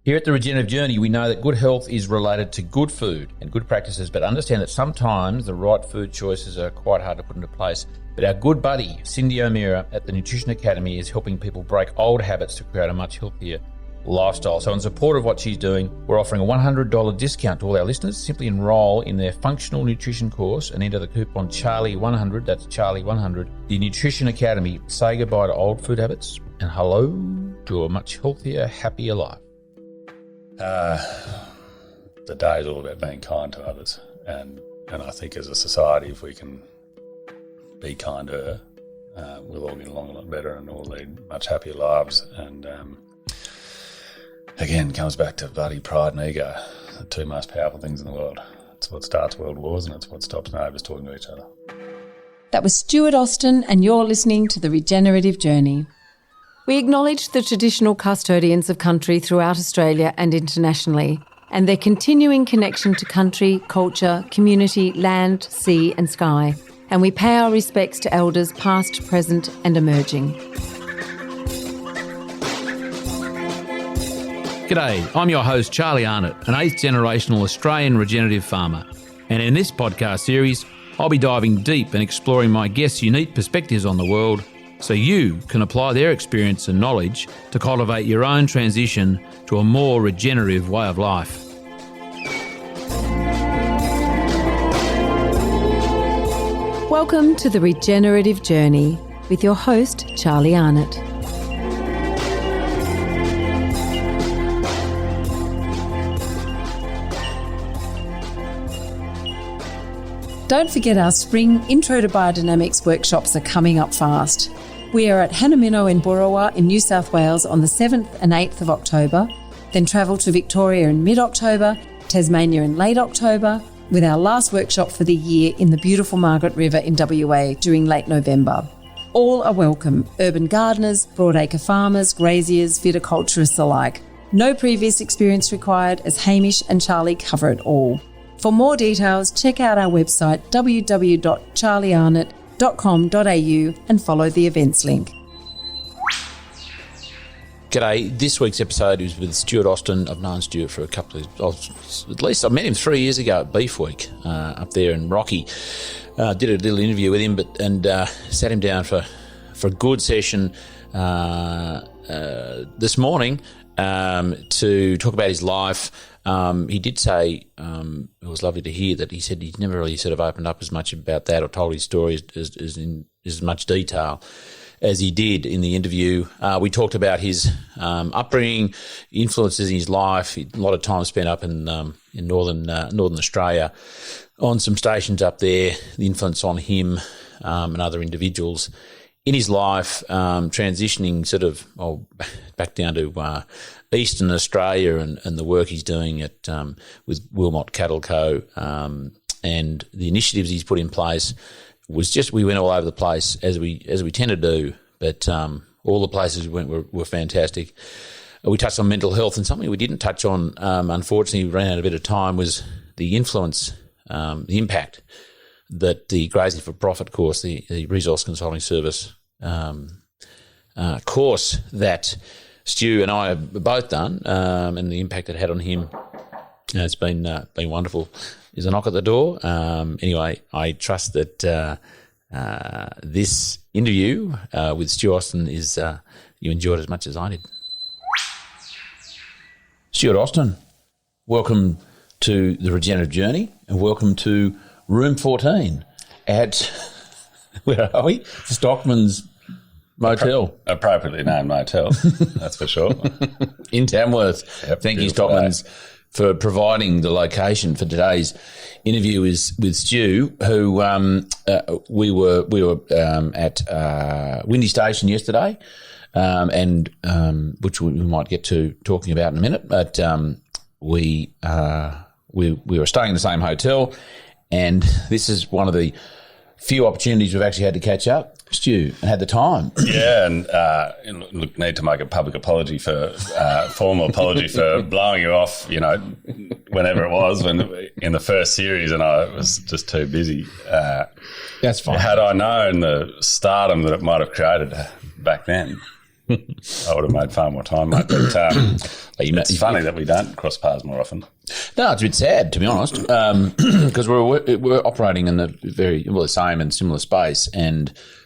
Here at the Regenerative Journey, we know that good health is related to good food and good practices, but understand that sometimes the right food choices are quite hard to put into place. But our good buddy, Cindy O'Meara at the Nutrition Academy, is helping people break old habits to create a much healthier lifestyle. So in support of what she's doing, we're offering a $100 discount to all our listeners. Simply enrol in their functional nutrition course and enter the coupon Charlie100, that's Charlie100. The Nutrition Academy, say goodbye to old food habits and hello to a much healthier, happier life. The day is all about being kind to others, and I think as a society, if we can be kinder, we'll all get along a lot better and all lead much happier lives. And again, comes back to bloody pride and ego, the two most powerful things in the world. It's what starts world wars, and it's what stops neighbours talking to each other. That was Stuart Austin, and you're listening to the Regenerative Journey. We acknowledge the traditional custodians of country throughout Australia and internationally, and their continuing connection to country, culture, community, land, sea and sky. And we pay our respects to elders past, present and emerging. G'day, I'm your host Charlie Arnott, an 8th generational Australian regenerative farmer. And in this podcast series, I'll be diving deep and exploring my guests' unique perspectives on the world, so you can apply their experience and knowledge to cultivate your own transition to a more regenerative way of life. Welcome to the Regenerative Journey with your host, Charlie Arnott. Don't forget our spring Intro to Biodynamics workshops are coming up fast. We are at Hanamino in Boorowa in New South Wales on the 7th and 8th of October, then travel to Victoria in mid-October, Tasmania in late October, with our last workshop for the year in the beautiful Margaret River in WA during late November. All are welcome, urban gardeners, broadacre farmers, graziers, viticulturists alike. No previous experience required, as Hamish and Charlie cover it all. For more details, check out our website www.charliearnott.com.au and follow the events link. G'day, this week's episode is with Stuart Austin. I've known Stuart for a couple of, at least I met him 3 years ago at Beef Week up there in Rocky. Did a little interview with him and sat him down for a good session this morning to talk about his life. He did say, it was lovely to hear that he said he'd never really sort of opened up as much about that or told his story in as much detail as he did in the interview. We talked about his upbringing, influences in his life, a lot of time spent up in northern Australia on some stations up there, the influence on him and other individuals in his life, transitioning sort of back down to Eastern Australia and the work he's doing at with Wilmot Cattle Co and the initiatives he's put in place. Was just, we went all over the place as we tend to do, but all the places we went were fantastic. We touched on mental health, and something we didn't touch on, unfortunately, we ran out a bit of time, was the influence, the impact that the Grazing for Profit course, the Resource Consulting Service course that Stu and I have both done, and the impact it had on him. It's been wonderful. There's a knock at the door. Anyway, I trust that this interview with Stuart Austin is you enjoyed as much as I did. Stuart Austin, welcome to the Regenerative Journey and welcome to Room 14 at, where are we? Stockman's Motel. Appropriately named motel, that's for sure. In Tamworth. Yep, thank you, Stockman's, for providing the location for today's interview is with Stu, who we were at Windy Station yesterday, and which we might get to talking about in a minute. But we were staying in the same hotel, and this is one of the few opportunities we've actually had to catch up, Stu, and had the time. Yeah, and look, need to make a public apology formal apology for blowing you off, whenever it was, in the first series, and I was just too busy. That's fine. Had I known the stardom that it might have created back then, I would have made far more time, mate. But it's funny that we don't cross paths more often. No, it's a bit sad, to be honest, because we're operating in the same and similar space,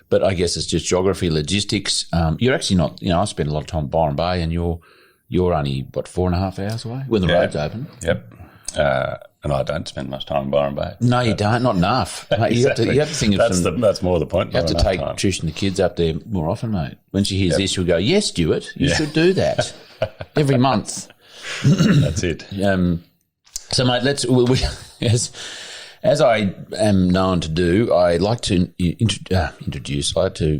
but I guess it's just geography, logistics. You're actually not. I spend a lot of time in Byron Bay, and you're only 4.5 hours away when the road's open. Yep. And I don't spend much time in Byron Bay. No, you don't. Not enough. Mate, Exactly. you have to think of that's more the point. You have to take Trish and the kids up there more often, mate. When she hears this, she'll go, "Yes, Stuart, you should do that every month." That's it. So, mate, as I am known to do, I like to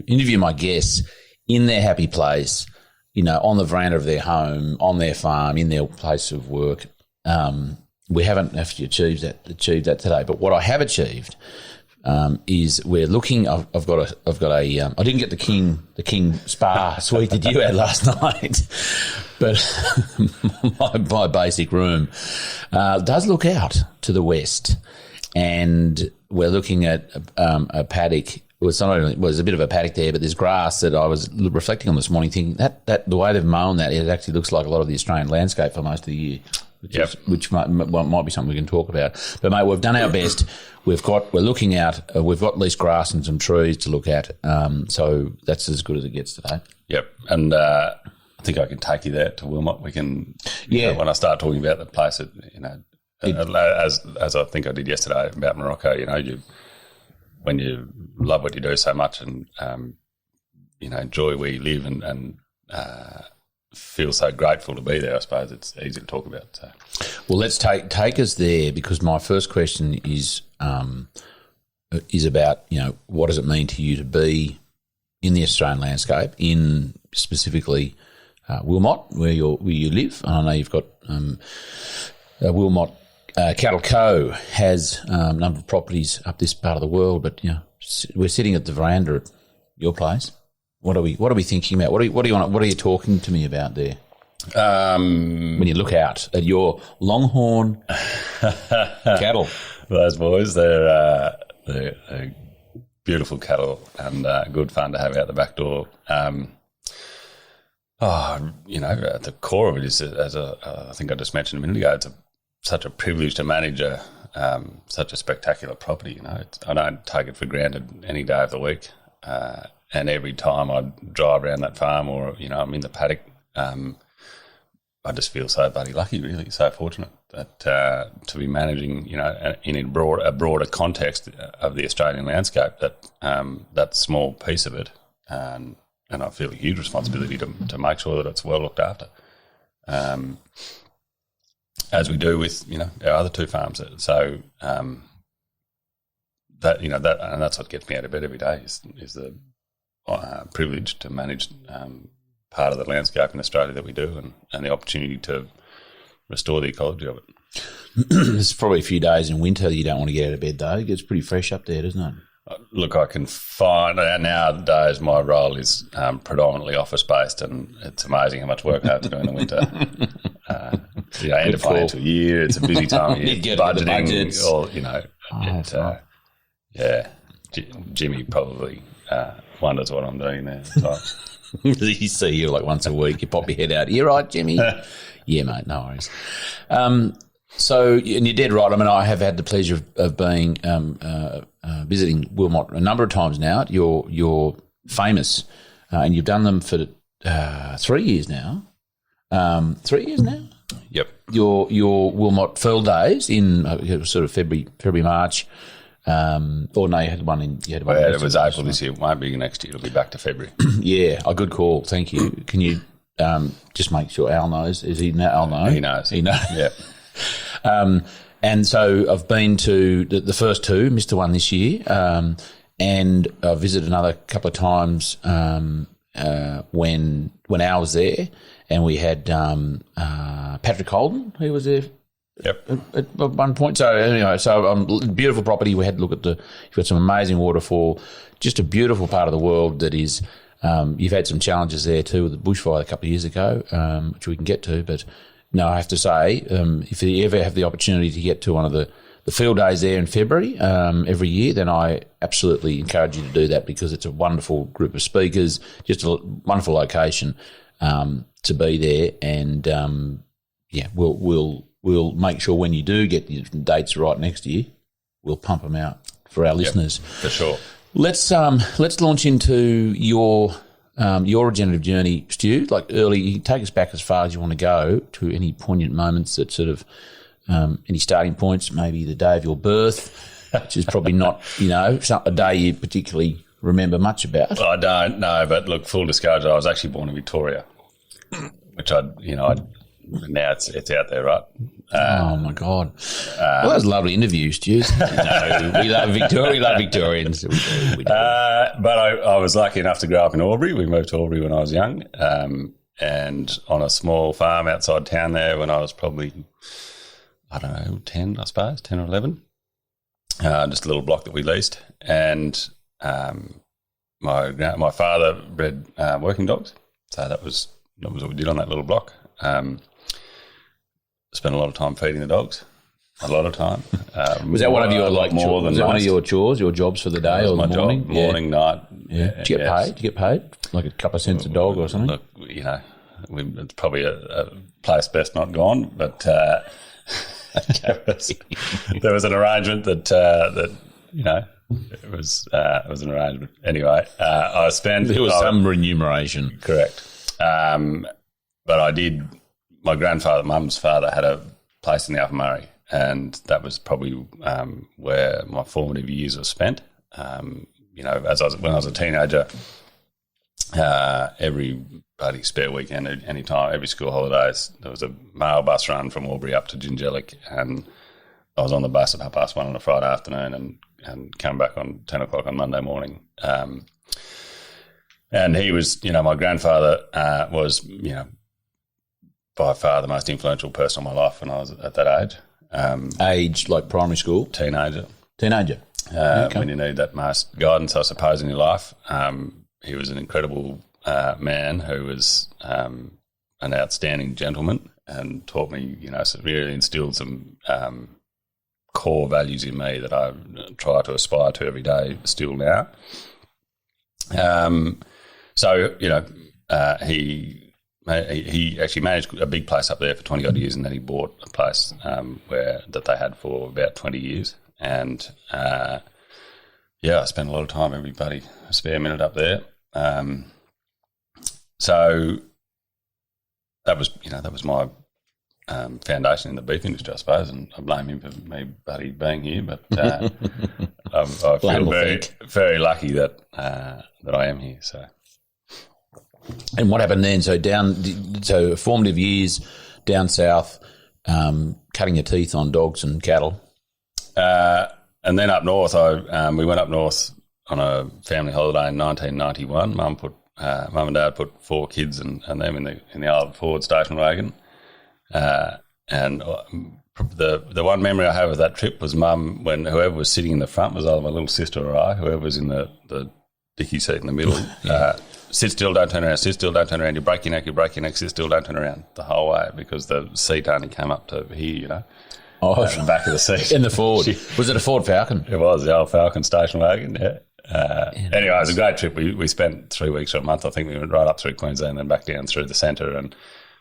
interview my guests in their happy place, on the veranda of their home, on their farm, in their place of work. We haven't actually achieved that today, but what I have achieved is we're looking. I've got a. I didn't get the King Spa suite that you had last night, but my basic room does look out to the west, and we're looking at a paddock. There's a bit of a paddock there, but there's grass that I was reflecting on this morning, thinking that the way they've mown that, it actually looks like a lot of the Australian landscape for most of the year. Which might be something we can talk about. But, mate, we've done our best. We're looking out. We've got at least grass and some trees to look at. So that's as good as it gets today. Yep. And I think I can take you there to Wilmot. We can, when I start talking about the place, as I think I did yesterday about Morocco, when you love what you do so much and, enjoy where you live and feel so grateful to be there, I suppose it's easy to talk about. So. Well, let's take us there, because my first question is about, what does it mean to you to be in the Australian landscape, in specifically Wilmot, where you live? And I know you've got Wilmot Cattle Co has a number of properties up this part of the world, but we're sitting at the veranda at your place. What are we thinking about? What are you talking to me about there? When you look out at your longhorn cattle, those boys, they're beautiful cattle and good fun to have out the back door. At the core of it is, I think I just mentioned a minute ago, it's such a privilege to manage such a spectacular property. I don't take it for granted any day of the week. And every time I drive around that farm or, I'm in the paddock, I just feel so bloody lucky, really, so fortunate that to be managing, in a broader context of the Australian landscape, that small piece of it. And I feel a huge responsibility to make sure that it's well looked after, as we do with, our other two farms. So that and that's what gets me out of bed every day is the privilege to manage part of the landscape in Australia that we do, and the opportunity to restore the ecology of it. There's probably a few days in winter you don't want to get out of bed, though. It gets pretty fresh up there, doesn't it? Look, I can find nowadays my role is predominantly office-based, and it's amazing how much work I have to do in the winter. End of financial year, it's a busy time of year, budgeting, Jimmy probably wonders what I'm doing there. So. You see you like once a week, you pop your head out. You right, Jimmy? Yeah, mate, no worries. So, and you're dead right. I mean, I have had the pleasure of being visiting Wilmot a number of times now. You're famous, and you've done them for 3 years now. 3 years now? Yep. Your Wilmot Field Days in sort of February, March. Or no, you had one in. It was April this year. It won't be next year. It'll be back to February. Yeah, a good call. Thank you. Can you just make sure Al knows? Is he Al know? He knows. Yeah. And so I've been to the first two, missed the one this year, and I've visited another couple of times when Al was there, and we had Patrick Holden, who was there. Yep. At one point. So anyway, beautiful property. We had to look at you've got some amazing waterfall, just a beautiful part of the world that is, you've had some challenges there too with the bushfire a couple of years ago, which we can get to. But no, I have to say, if you ever have the opportunity to get to one of the the field days there in February every year, then I absolutely encourage you to do that, because it's a wonderful group of speakers, just a wonderful location to be there. And we'll make sure when you do get the dates right next year, we'll pump them out for our listeners. For sure. Let's launch into your regenerative journey, Stu. Like early, take us back as far as you want to go to any poignant moments that sort of any starting points. Maybe the day of your birth, which is probably not a day you particularly remember much about. Well, I don't know, but look, full disclosure, I was actually born in Victoria, which now it's out there, right? Oh my God! Well, that was a lovely interview, Stu. We love Victoria. We love Victorians. We do. But I was lucky enough to grow up in Albury. We moved to Albury when I was young, and on a small farm outside town there when I was probably, 10, I suppose, 10 or 11. Just a little block that we leased, and my father bred working dogs, so that was what we did on that little block. Spent a lot of time feeding the dogs. A lot of time. Was that one of your more than was that one of your chores, your jobs for the day or the morning? Job, morning, night. Yeah. Did you get paid? Did you get paid? Like a couple of cents a dog or something? Look, it's probably a place best not gone, but there was an arrangement that it was an arrangement. Anyway, I spent. There was some remuneration. Correct. But I did. My grandfather, Mum's father, had a place in the Upper Murray, and that was probably where my formative years were spent. When I was a teenager, every bloody spare weekend, any time, every school holidays, there was a mail bus run from Albury up to Jingellic, and I was on the bus at 1:30 on a Friday afternoon and come back on 10 o'clock on Monday morning. And he was, my grandfather was, by far the most influential person in my life when I was at that age. Age like primary school? Teenager. Okay. When you need that most guidance, I suppose, in your life. He was an incredible man who was an outstanding gentleman and taught me, really instilled some core values in me that I try to aspire to every day still now. He actually managed a big place up there for 20 odd years, and then he bought a place that they had for about 20 years. And I spent a lot of time, everybody, a spare minute up there. So that was my foundation in the beef industry, I suppose, and I blame him for me bloody being here. But I feel very, very lucky that I am here. So. And what happened then? So formative years down south, cutting your teeth on dogs and cattle. And then up north, we went up north on a family holiday in 1991. Mum and Dad put 4 kids and them in the old Ford station wagon. And the one memory I have of that trip was Mum, when whoever was sitting in the front was either my little sister or I, whoever was in the dicky seat in the middle. Sit still, don't turn around, sit still, don't turn around, you break your neck, sit still, don't turn around the whole way, because the seat only came up to here, at the back of the seat. In the Ford. Was it a Ford Falcon? It was, the old Falcon station wagon, yeah. Anyway, it was a great trip. We spent 3 weeks or a month. I think we went right up through Queensland and then back down through the centre.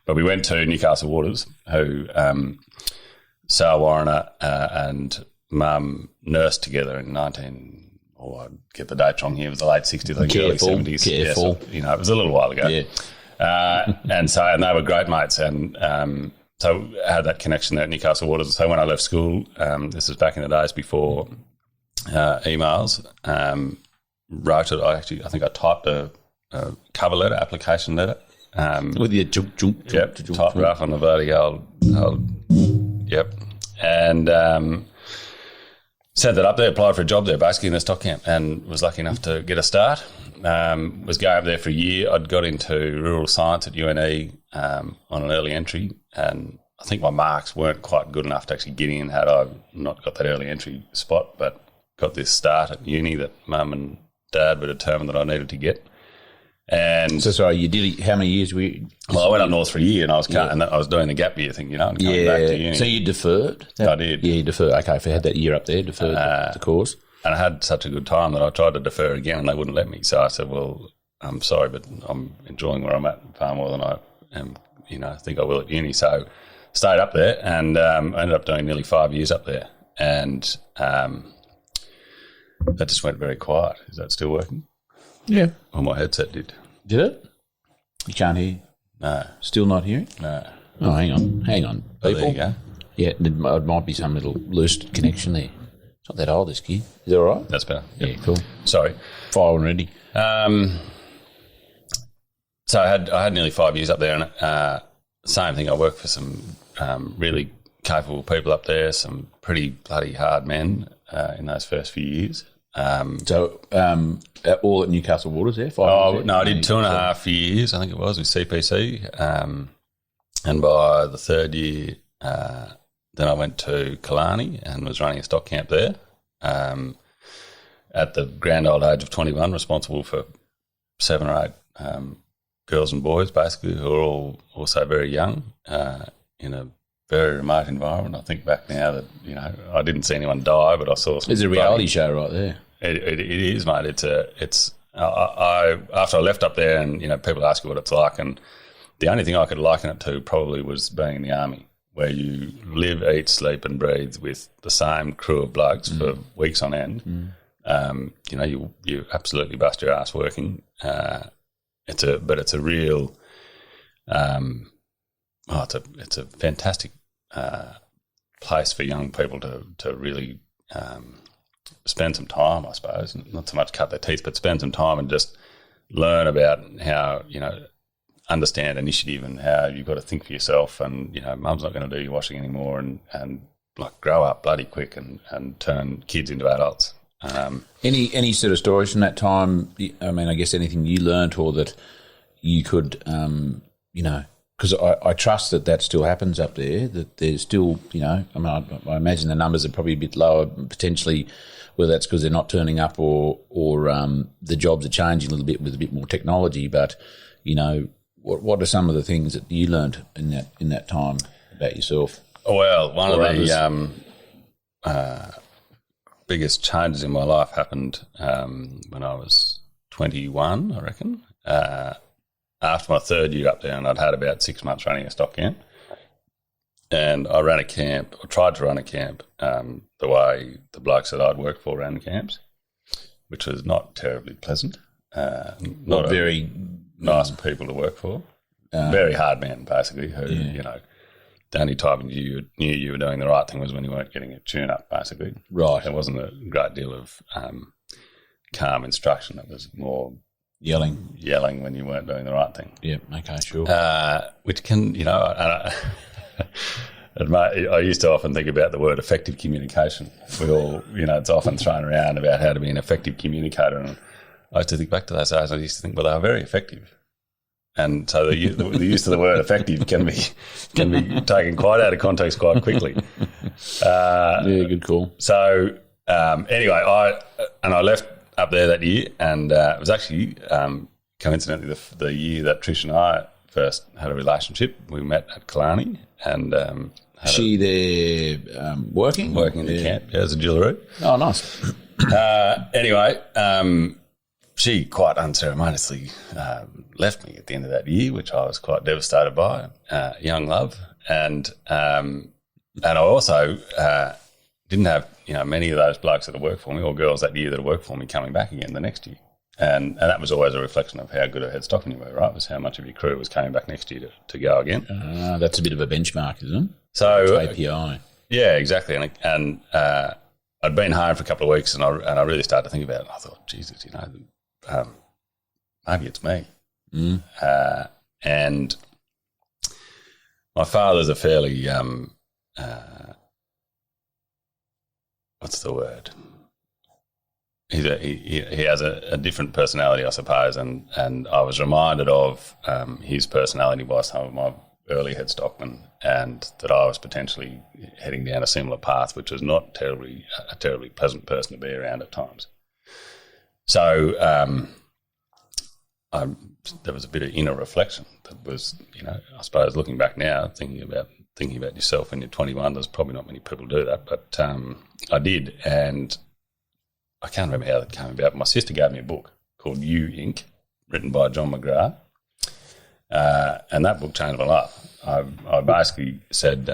But we went to Newcastle Waters, who Sarah Warrener and Mum nursed together in I'd get the date wrong here, it was the late 60s, I think, early 70s. Careful. Yeah, so, it was a little while ago. Yeah. And they were great mates. And so I had that connection there at Newcastle Waters. So when I left school, this was back in the days before emails, wrote it. I think I typed a cover letter, application letter. With your junk. Yep, typed it up on the bloody old, yep. And sent that up there, applied for a job there basically in the stock camp, and was lucky enough to get a start. Was going up there for a year. I'd got into rural science at UNE on an early entry, and I think my marks weren't quite good enough to actually get in had I not got that early entry spot, but got this start at uni that Mum and Dad were determined that I needed to get. And So sorry, you did. How many years were you? well, I went up north for a year, and I was and I was doing the gap year thing, and coming back to uni. So you deferred? I did. Yeah, you deferred. Okay, if you had that year up there, deferred the course. And I had such a good time that I tried to defer again, and they wouldn't let me. So I said, "Well, I'm sorry, but I'm enjoying where I'm at far more than I am. Think I will at uni." So stayed up there, and I ended up doing nearly 5 years up there, and that just went very quiet. Is that still working? Yeah. Well, my headset did. Did it? You can't hear? No. Still not hearing? No. Oh, hang on, people. Oh, there you go. Yeah, it might be some little loose connection there. It's not that old, this kid. Is that all right? That's better. Yeah, cool. Sorry. Fire and ready. So I had nearly 5 years up there, and same thing. I worked for some really capable people up there, some pretty bloody hard men in those first few years. So all at Newcastle Waters there? No, I did 2.5 years, I think it was, with CPC. And by the third year, then I went to Killarney and was running a stock camp there. At the grand old age of 21, responsible for 7 or 8 girls and boys, basically, who are all also very young in a very remote environment. I think back now that, I didn't see anyone die, but I saw some... It's a reality show right there. It is, mate. After I left up there, and people ask you what it's like, and the only thing I could liken it to probably was being in the army, where you live, eat, sleep, and breathe with the same crew of blokes for weeks on end. You absolutely bust your ass working. It's a real, it's a fantastic place for young people to really spend some time, I suppose. Not so much cut their teeth, but spend some time and just learn about how, understand initiative and how you've got to think for yourself, and, mum's not going to do your washing anymore, and like grow up bloody quick and turn kids into adults. Any sort of stories from that time? I mean, I guess anything you learnt or that you could, because I trust that still happens up there, that there's still, I I imagine the numbers are probably a bit lower potentially, whether that's because they're not turning up or the jobs are changing a little bit with a bit more technology. But, what are some of the things that you learnt in that time about yourself? Well, one of the biggest changes in my life happened when I was 21, I reckon. After my third year up there, and I'd had about 6 months running a stock camp, and I ran a camp, or tried to run a camp the way the blokes that I'd worked for ran camps, which was not terribly pleasant. Not very nice people to work for. Very hard men, basically, who, the only time you knew you were doing the right thing was when you weren't getting a tune-up, basically. Right. There wasn't a great deal of calm instruction. It was more yelling when you weren't doing the right thing. Yeah, okay, sure. Which can, I used to often think about the word effective communication. We all, it's often thrown around about how to be an effective communicator, and I used to think back to those days, I used to think, well, they were very effective. And so the use of the word effective can be taken quite out of context quite quickly. Yeah, good call. So anyway, I left up there that year, and it was actually coincidentally the year that Trish and I first had a relationship. We met at Killarney, and she there working in the camp, as a jewellery. Oh, nice. Anyway, she quite unceremoniously left me at the end of that year, which I was quite devastated by. Young love, and I also didn't have many of those blokes that had worked for me, or girls that year that had worked for me, coming back again the next year, and that was always a reflection of how good a head stocking you were. Right, was how much of your crew was coming back next year to go again. That's a bit of a benchmark, isn't it? So API. Yeah, exactly, and I'd been home for a couple of weeks, and I really started to think about it. And I thought, Jesus, maybe it's me. And my father's a fairly, what's the word? He has a different personality, I suppose, and I was reminded of his personality by some of my early head stockmen, and that I was potentially heading down a similar path, which was not a terribly pleasant person to be around at times. So there was a bit of inner reflection that was, I suppose looking back now, thinking about yourself when you're 21, there's probably not many people do that, but I did, and I can't remember how that came about. My sister gave me a book called You Inc., written by John McGrath, and that book changed my life. I basically said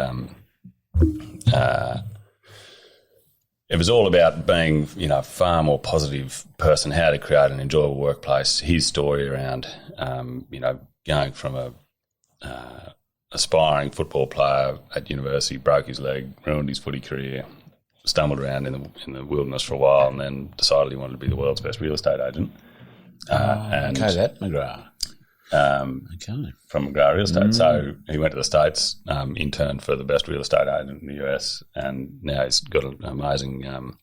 it was all about being, a far more positive person, how to create an enjoyable workplace. His story around, going from a aspiring football player at university, broke his leg, ruined his footy career, stumbled around in the wilderness for a while, and then decided he wanted to be the world's best real estate agent. That McGrath. From McGrath Real Estate. So he went to the States, interned for the best real estate agent in the US, and now he's got an amazing, an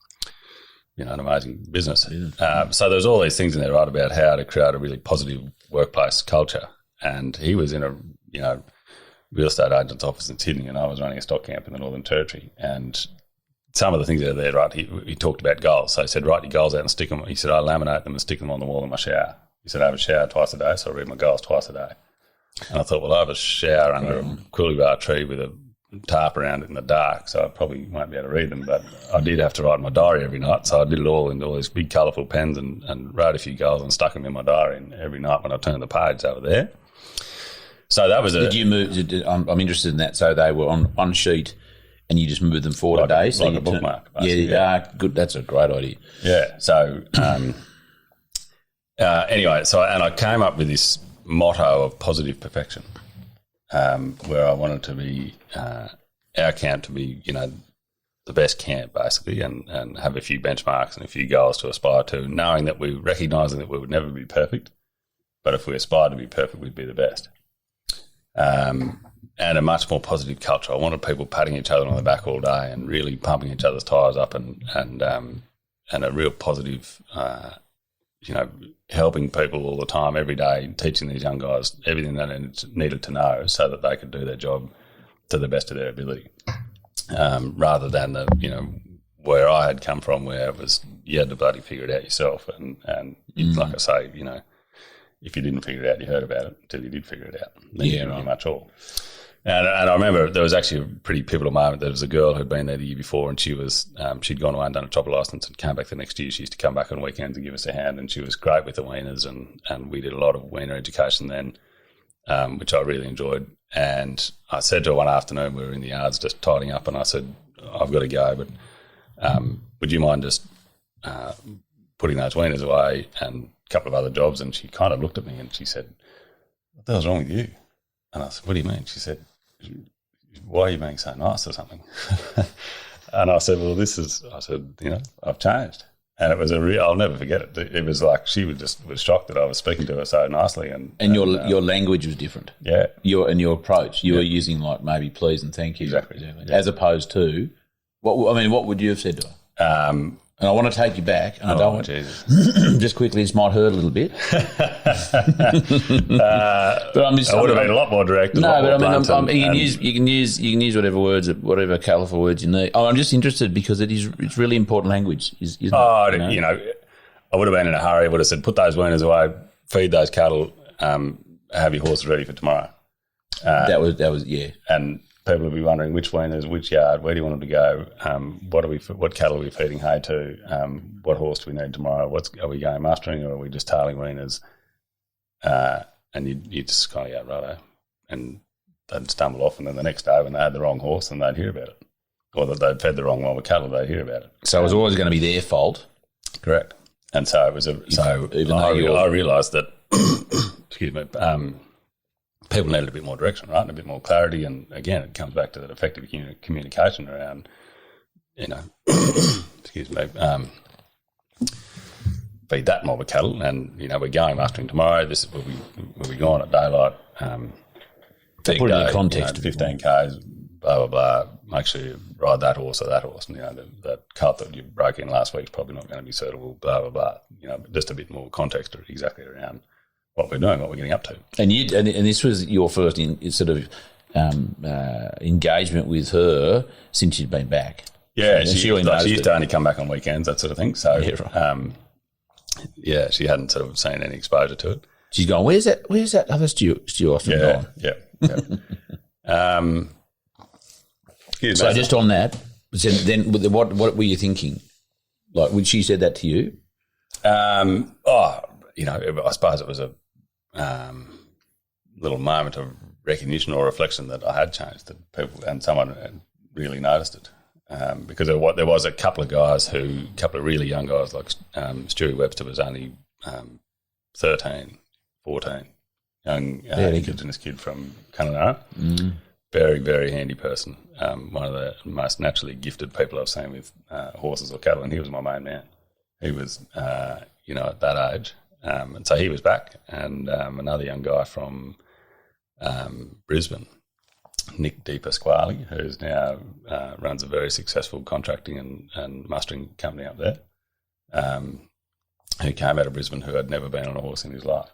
amazing business. So there's all these things in there, right, about how to create a really positive workplace culture. And he was in a, real estate agent's office in Sydney, and I was running a stock camp in the Northern Territory. And some of the things that are there, right, he talked about goals. So he said, write your goals out and stick them. He said, I laminate them and stick them on the wall in my shower. He said, I have a shower twice a day, so I read my goals twice a day. And I thought, well, I have a shower under a coolibah tree with a tarp around it in the dark, so I probably won't be able to read them. But I did have to write my diary every night, so I did it all in all these big colourful pens and wrote a few goals and stuck them in my diary. And every night when I turned the page, they were there. So that was Did you move? I'm interested in that. So they were on one sheet, and you just moved them forward a day. So like a bookmark. Good. That's a great idea. Yeah. So anyway, I came up with this motto of positive perfection, where I wanted to be our camp to be, the best camp basically, and have a few benchmarks and a few goals to aspire to, knowing that recognising that we would never be perfect, but if we aspired to be perfect, we'd be the best. And a much more positive culture. I wanted people patting each other on the back all day and really pumping each other's tyres up, and a real positive, helping people all the time, every day, teaching these young guys everything they needed to know so that they could do their job to the best of their ability, rather than where I had come from, where it was you had to bloody figure it out yourself, and like I say, if you didn't figure it out, you heard about it until you did figure it out. Then you knew much all. And I remember there was actually a pretty pivotal moment. There was a girl who'd been there the year before, and she'd gone away and done a chopper licence and came back the next year. She used to come back on weekends and give us a hand, and she was great with the weaners, and we did a lot of weaner education then, which I really enjoyed. And I said to her one afternoon, we were in the yards just tidying up, and I said, I've got to go, but would you mind just putting those weaners away and couple of other jobs? And she kind of looked at me and she said, what the hell's wrong with you? And I said, what do you mean? She said, why are you being so nice or something? And I said, well, I've changed. And it was I'll never forget it. It was like she was shocked that I was speaking to her so nicely. And your language was different. Yeah. Your approach. You were using like maybe please and thank you. Exactly. As opposed to, what would you have said to her? And I want to take you back, and I don't want just quickly. This might hurt a little bit, but I'm just. I would have been a lot more direct. No, but you can use whatever words, whatever colourful words you need. I'm just interested because it's really important language. Isn't it? I would have been in a hurry. I would have said, put those weaners away, feed those cattle, have your horses ready for tomorrow. That was yeah. And people will be wondering which weaners, which yard, where do you want them to go? What cattle are we feeding hay to? What horse do we need tomorrow? Are we going mustering, or are we just tailing weaners? And you just kind of go, righto, and they'd stumble off, and then the next day when they had the wrong horse, and they'd hear about it, or that they'd fed the wrong one with cattle, they'd hear about it. So it was always going to be their fault. Correct. And so it was I realised that excuse me. People needed a bit more direction, right, and a bit more clarity. And again, it comes back to that effective communication around, excuse me, feed that mob of cattle, and we're going mustering tomorrow. This is we'll be gone at daylight. Put it in context, 15 k's, blah blah blah. Make sure you ride that horse or that horse, and that cart that you broke in last week's probably not going to be suitable. Blah blah blah. Just a bit more context exactly around what we're doing, what we're getting up to. And this was your first engagement with her since you'd been back. Yeah, she used to only come back on weekends, that sort of thing. So, she hadn't sort of seen any exposure to it. She's gone, where's that other Stuart Austin gone? Yeah. So just on that, then what were you thinking? Like when she said that to you? I suppose it was a little moment of recognition or reflection that I had changed, that people and someone had really noticed it. Because there was a couple of really young guys, like Stuart Webster was only 13, 14, young Indigenous kid from Kununurra. Very, very handy person. One of the most naturally gifted people I've seen with horses or cattle, and he was my main man. He was, at that age. And so he was back, and another young guy from Brisbane, Nick Di Pasquale, who's now runs a very successful contracting and mustering company up there, who came out of Brisbane, who had never been on a horse in his life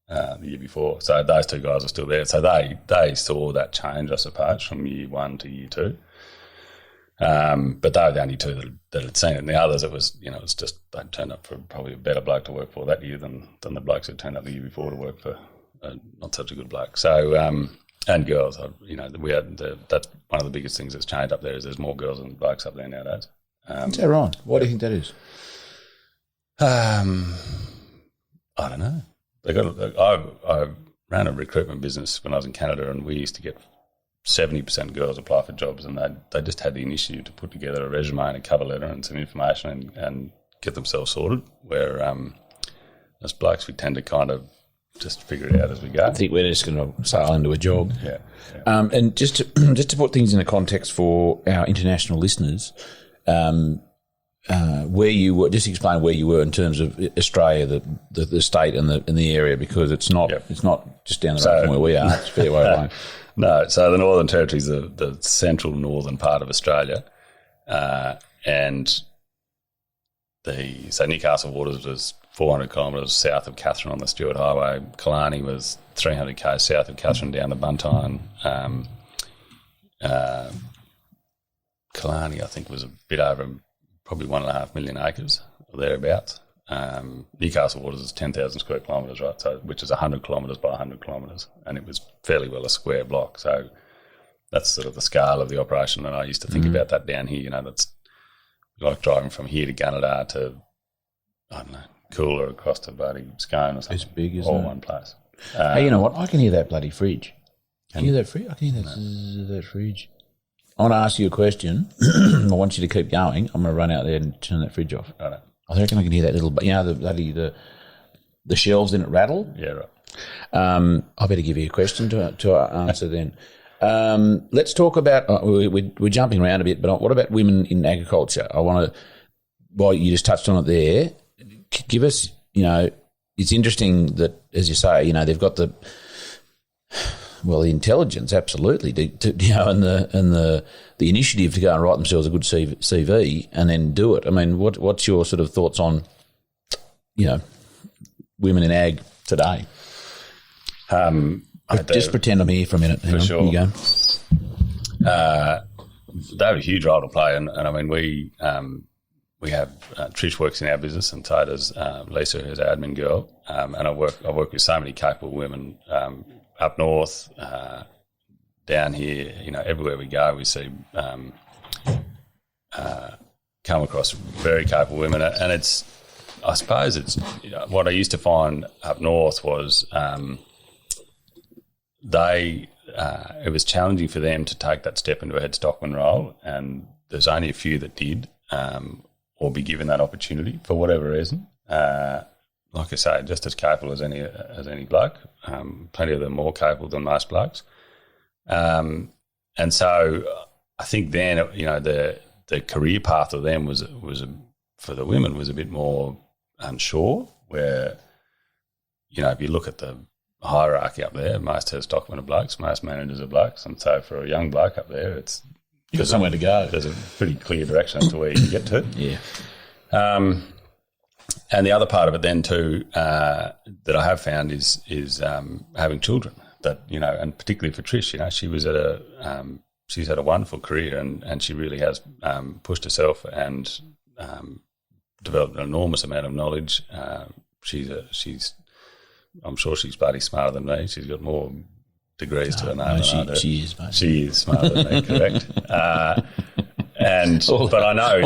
the year before. So those two guys are still there. So they saw that change, I suppose, from year 1 to year 2. But they were the only two that had seen it. And the others, it was just they'd turned up for probably a better bloke to work for that year than the blokes who turned up the year before to work for not such a good bloke. So, and girls, we had that's one of the biggest things that's changed up there is there's more girls than blokes up there nowadays. Is that right? Why do you think that is? I don't know. I ran a recruitment business when I was in Canada, and we used to get 70% girls apply for jobs, and they just had the initiative to put together a resume and a cover letter and some information and get themselves sorted, where as blokes we tend to kind of just figure it out as we go. I think we're just going to sail into a job. Yeah. And just to put things in a context for our international listeners, where you were, just explain where you were in terms of Australia, the state and the area, because it's not just down the road from where we are. It's a fair way away. No, so the Northern Territory is the central northern part of Australia, and so Newcastle Waters was 400 kilometres south of Katherine on the Stuart Highway. Killarney was 300 k's south of Katherine down to Buntine. Killarney, I think, was a bit over probably 1.5 million acres or thereabouts. Newcastle Waters is 10,000 square kilometres, right? So, which is 100 kilometres by 100 kilometres, and it was fairly well a square block. So that's sort of the scale of the operation. And I used to think about that down here. That's like driving from here to Gunnedah to, I don't know, Cooler across to bloody Scone or something. It's big, isn't it? All one place. Hey, you know what? I can hear that bloody fridge. Can you hear that fridge? I can hear that fridge. I want to ask you a question. I want you to keep going. I'm going to run out there and turn that fridge off. Right. I reckon I can hear that little, the shelves in it rattle. Yeah, right. I better give you a question to answer then. Let's talk about, we're jumping around a bit, but what about women in agriculture? I want to, well, you just touched on it there. Give us, it's interesting that, as you say, they've got the intelligence, absolutely, and the initiative to go and write themselves a good CV and then do it. I mean, what's your sort of thoughts on, women in ag today? Just pretend I'm here for a minute. For sure. Here you go. They have a huge role to play, and I mean, we have Trish works in our business, and so does Lisa, who's our admin girl, and I work with so many capable women up north, down here. Everywhere we go, we see come across very capable women, and I suppose it's what I used to find up north was it was challenging for them to take that step into a head stockman role, and there's only a few that did. Or be given that opportunity for whatever reason. Like I say, just as capable as any bloke. Plenty of them more capable than most blokes. And so I think then the career path of them was for the women was a bit more unsure. Where if you look at the hierarchy up there, most head stockmen are blokes, most managers are blokes, and so for a young bloke up there, you've got somewhere to go. There's a pretty clear direction as to where you can get to. Yeah. And the other part of it then too that I have found is having children. That and particularly for Trish, she was she's had a wonderful career and she really has pushed herself and developed an enormous amount of knowledge. She's I'm sure she's bloody smarter than me. She's got more degrees to her name than I do. She is, mate. She is smarter than me, correct. But I know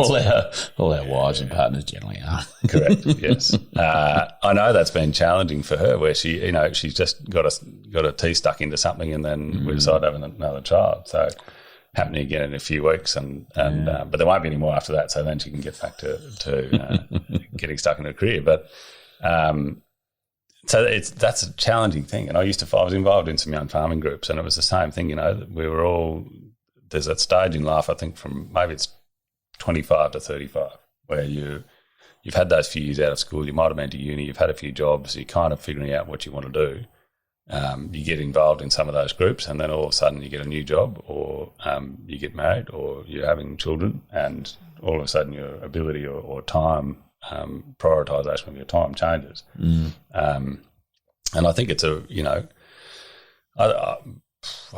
all our wives and partners generally are. Correct. Yes, I know that's been challenging for her, where she's just got a teeth stuck into something, and then we decide to have another child. So happening again in a few weeks, but there won't be any more after that. So then she can get back to getting stuck in her career. But so that's a challenging thing. And I was involved in some young farming groups, and it was the same thing. We were all. There's that stage in life, I think, from maybe it's 25 to 35, where you've had those few years out of school, you might have been to uni, you've had a few jobs, you're kind of figuring out what you want to do. You get involved in some of those groups, and then all of a sudden you get a new job, or you get married, or you're having children, and all of a sudden your ability or time, prioritisation of your time changes. And I think it's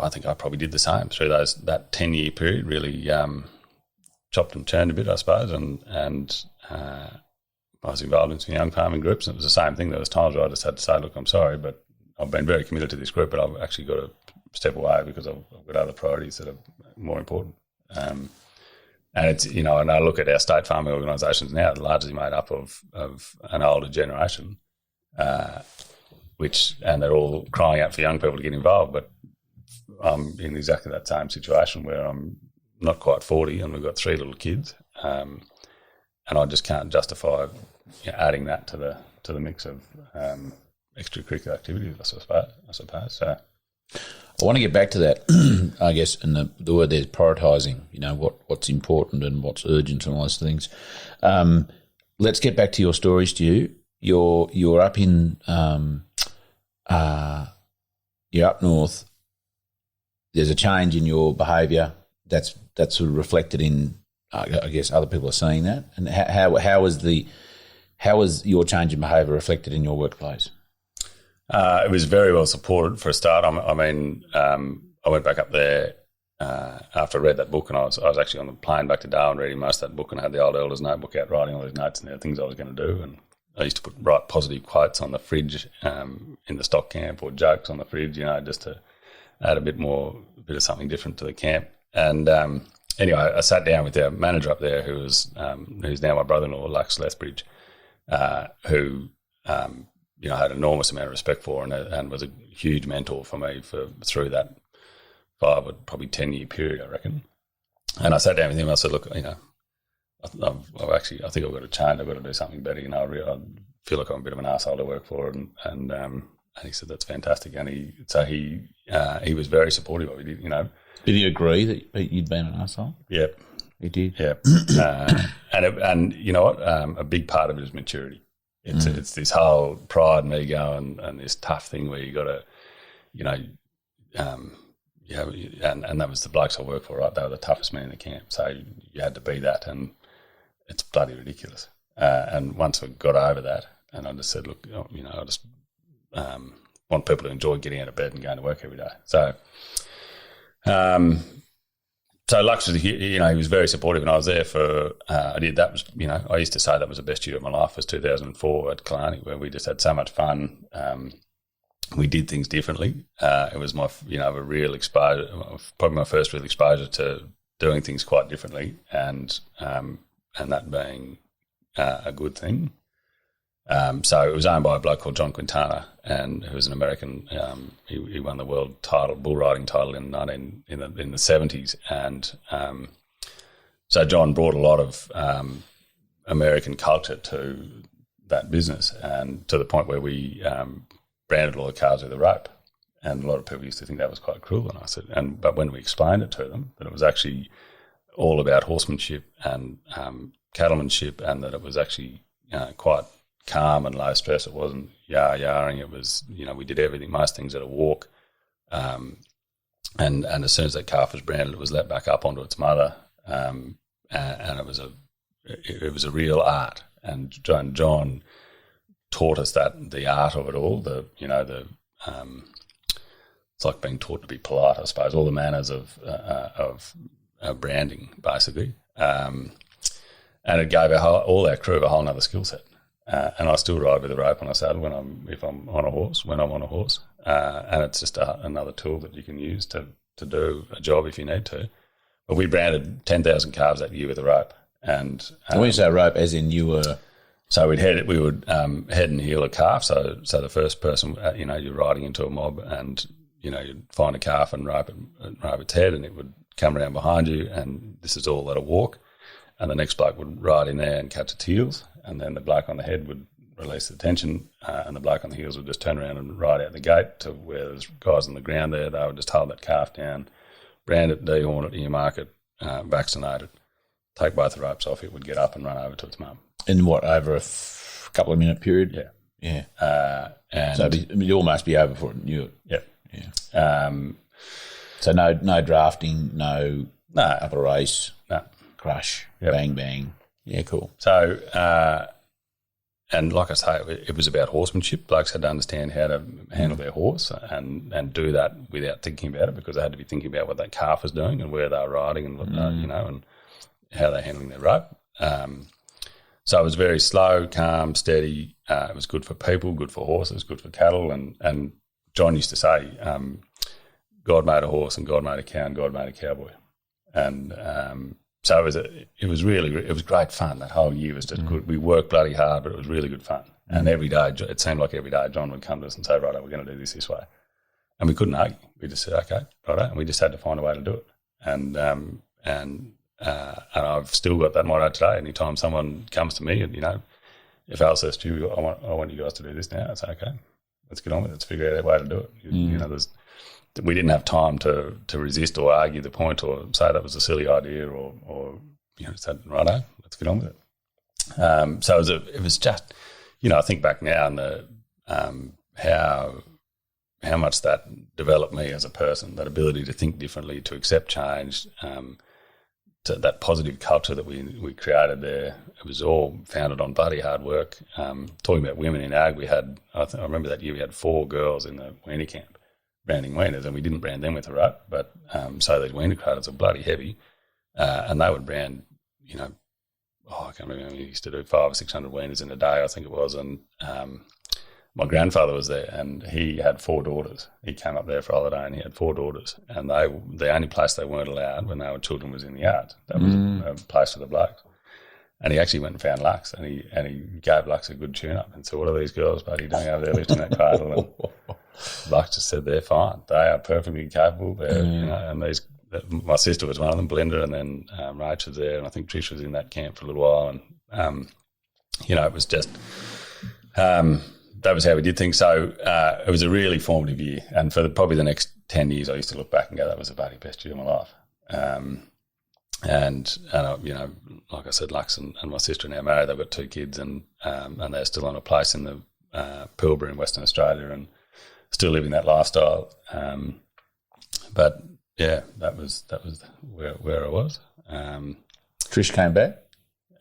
I think I probably did the same through that 10-year period. Really chopped and churned a bit, I suppose, and I was involved in some young farming groups, and it was the same thing. There was times where I just had to say, "Look, I'm sorry, but I've been very committed to this group, but I've actually got to step away because I've got other priorities that are more important." And it's and I look at our state farming organisations now, they're largely made up of an older generation, and they're all crying out for young people to get involved, but I'm in exactly that same situation where I'm not quite 40 and we've got 3 little kids, and I just can't justify adding that to the mix of extracurricular activities, I suppose. So I want to get back to that, I guess, and the word there's prioritising, what's important and what's urgent and all those things. Let's get back to your story, Stu. You're up in you're up north. There's a change in your behaviour that's sort of reflected in, I guess, other people are seeing that. And how was your change in behaviour reflected in your workplace? It was very well supported for a start. I went back up there after I read that book, and I was actually on the plane back to Darwin reading most of that book, and I had the old elder's notebook out writing all these notes and the things I was going to do. And I used to write positive quotes on the fridge in the stock camp, or jokes on the fridge, just to add a bit of something different to the camp. And anyway, I sat down with our manager up there, who's now my brother-in-law, Lux Lethbridge, who I had an enormous amount of respect for, and was a huge mentor for me through that 5 or probably 10-year period, I reckon. And I sat down with him and I said, "Look, I think I've got to change. I've got to do something better. I feel like I'm a bit of an arsehole to work for." And he said, "That's fantastic." And he was very supportive of it. Did he agree that you'd been an arsehole? Yep, he did. Yep. And you know what? A big part of it is maturity. It's this whole pride and ego and this tough thing where you got to, and that was the blokes I worked for, right? They were the toughest men in the camp, so you had to be that, and it's bloody ridiculous. And once we got over that, and I just said, "Look, I just want people to enjoy getting out of bed and going to work every day." So, so Lux was, he was very supportive, and I was there for. I used to say that was the best year of my life, was 2004 at Killarney, where we just had so much fun. We did things differently. It was my, a real exposure, probably my first real exposure to doing things quite differently, and that being a good thing. So it was owned by a bloke called John Quintana, and who was an American. He won the world bull riding title in the 70s, and so John brought a lot of American culture to that business, and to the point where we branded all the cars with a rope, and a lot of people used to think that was quite cruel. And I said, but when we explained it to them, that it was actually all about horsemanship and cattlemanship, and that it was actually quite calm and low stress. It wasn't yar-yarring. It was, we did everything, most things at a walk. And as soon as that calf was branded, it was let back up onto its mother. And it was a real art. And John taught us that, the art of it all, it's like being taught to be polite, I suppose, all the manners of branding, basically. And it gave all our crew a whole other skill set. and I still ride with a rope on a saddle when I'm on a horse, and it's just another tool that you can use to do a job if you need to. But we branded 10,000 calves that year with a rope. And when you say rope, as in you were... So we would head and heel a calf. So the first person, you're riding into a mob and, you'd find a calf and rope its head, and it would come around behind you, and this is all at a walk. And the next bloke would ride in there and catch its heels, and then the bloke on the head would release the tension, and the bloke on the heels would just turn around and ride out the gate to where there's guys on the ground there. They would just hold that calf down, brand it, dehorn it, earmark it, vaccinate it, take both the ropes off, it would get up and run over to its mum. In what, over a couple of minute period? Yeah. Yeah. And so you'd almost be over for it and knew it. Yeah. Yeah. So no drafting, no up a race, no crush, yep. Bang, bang. Yeah, cool. So, and like I say, it was about horsemanship. Blokes had to understand how to handle their horse and do that without thinking about it, because they had to be thinking about what that calf was doing and where they were riding and what and how they're handling their rope. So it was very slow, calm, steady. It was good for people, good for horses, good for cattle. And John used to say, God made a horse and God made a cow and God made a cowboy. And so it was great fun. That whole year was just good. We worked bloody hard, but it was really good fun. And every day, it seemed like every day John would come to us and say, righto, we're going to do this way. And we couldn't argue. We just said, okay, righto. And we just had to find a way to do it. And I've still got that motto today. Anytime someone comes to me and, if Al says to you, I want you guys to do this now, it's okay. Let's get on with it. Let's figure out a way to do it. We didn't have time to resist or argue the point or say that was a silly idea or said, righto, let's get on with it. So it was just, I think back now and how much that developed me as a person, that ability to think differently, to accept change, to that positive culture that we created there. It was all founded on bloody hard work. Talking about women in ag, I remember that year we had 4 girls in the weaner camp branding weaners, and we didn't brand them with a rope, but so these weaner cradles are bloody heavy, and they would brand, I can't remember, we used to do 500 or 600 weaners in a day, I think it was, and my grandfather was there, and he had 4 daughters. He came up there for a holiday, and he had 4 daughters, and the only place they weren't allowed when they were children was in the yard. That was a place for the blokes. And he actually went and found Lux, and he gave Lux a good tune-up and said, what are these girls, buddy, doing over there lifting that cradle? And Lux just said, they're fine. They are perfectly capable. They're, and my sister was one of them, Belinda, and then Rach was there, and I think Trish was in that camp for a little while. And, it was just that was how we did things. So it was a really formative year. And for probably the next 10 years, I used to look back and go, that was the bloody best year of my life. And like I said, Lux and my sister are now married. They've got 2 kids, and they're still on a place in the Pilbara in Western Australia and still living that lifestyle. But yeah, that was where I was. Trish came back.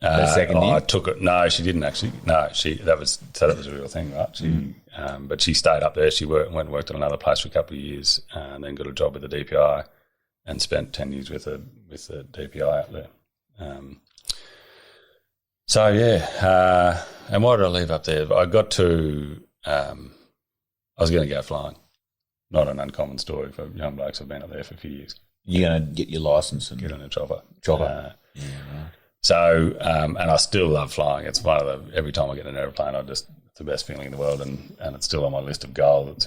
The second year? I took it. No, she didn't actually. No, that was a real thing, right? She, but she stayed up there. She went and worked at another place for a couple of years, and then got a job with the DPI, and spent 10 years with the DPI up there. So yeah, and why did I leave up there? I got to. I was going to go flying. Not an uncommon story for young blokes who've been up there for a few years. You're going to get your licence and get on a chopper. Yeah, right. So, and I still love flying. It's one of every time I get in an aeroplane, it's the best feeling in the world, and it's still on my list of goals. It's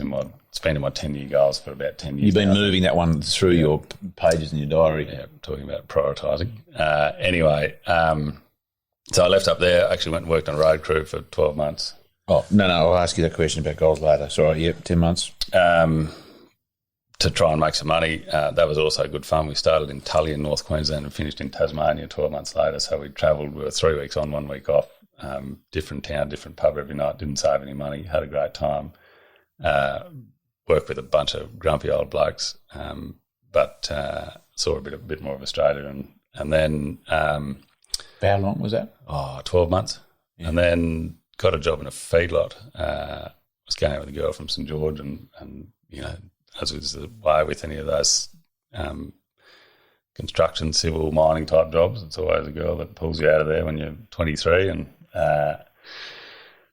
been in my 10-year goals for about 10 years. You've been now. Moving that one through your pages in your diary. Yeah, talking about prioritising. Anyway, so I left up there, actually went and worked on a road crew for 12 months. Oh, no, I'll ask you that question about goals later. Sorry, yep, 10 months. To try and make some money. That was also good fun. We started in Tully in North Queensland and finished in Tasmania 12 months later. So we travelled, we were 3 weeks on, 1 week off, different town, different pub every night, didn't save any money, had a great time, worked with a bunch of grumpy old blokes, but saw a bit more of Australia. And then... how long was that? 12 months. Yeah. And then got a job in a feedlot. Was going out with a girl from St George and as was the way with any of those construction, civil, mining type jobs, it's always a girl that pulls you out of there when you're 23. And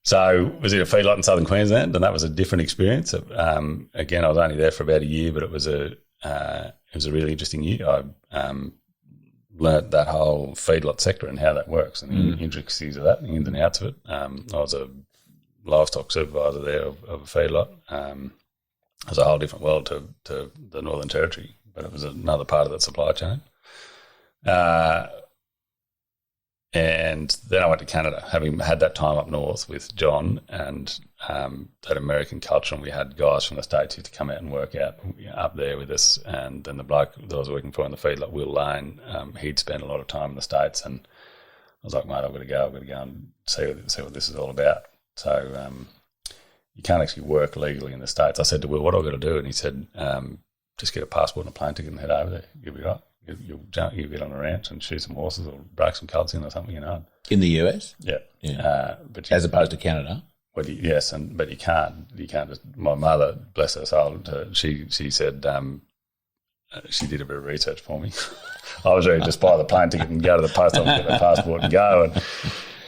So was it a feedlot in southern Queensland, and that was a different experience. Again, I was only there for about a year, but it was a really interesting year. I learnt that whole feedlot sector and how that works and the intricacies of that, the ins and outs of it. I was a livestock supervisor there of a feedlot. It was a whole different world to the Northern Territory, but it was another part of that supply chain. And then I went to Canada, having had that time up north with John and that American culture, and we had guys from the States who used to come out and work out up there with us. And then the bloke that I was working for in the feedlot, Will Lane, he'd spent a lot of time in the States, and I was like, mate, I've got to go and see what this is all about. So you can't actually work legally in the States. I said to Will, what have I got to do? And he said, just get a passport and a plane ticket and head over there. You'll be right. You'll get on a ranch and shoot some horses or break some colts in or something, In the US? Yeah. But as opposed to Canada? But you can't just, my mother, bless her soul, she said she did a bit of research for me. I was ready to just buy the plane ticket and go to the post office, get a passport and go. And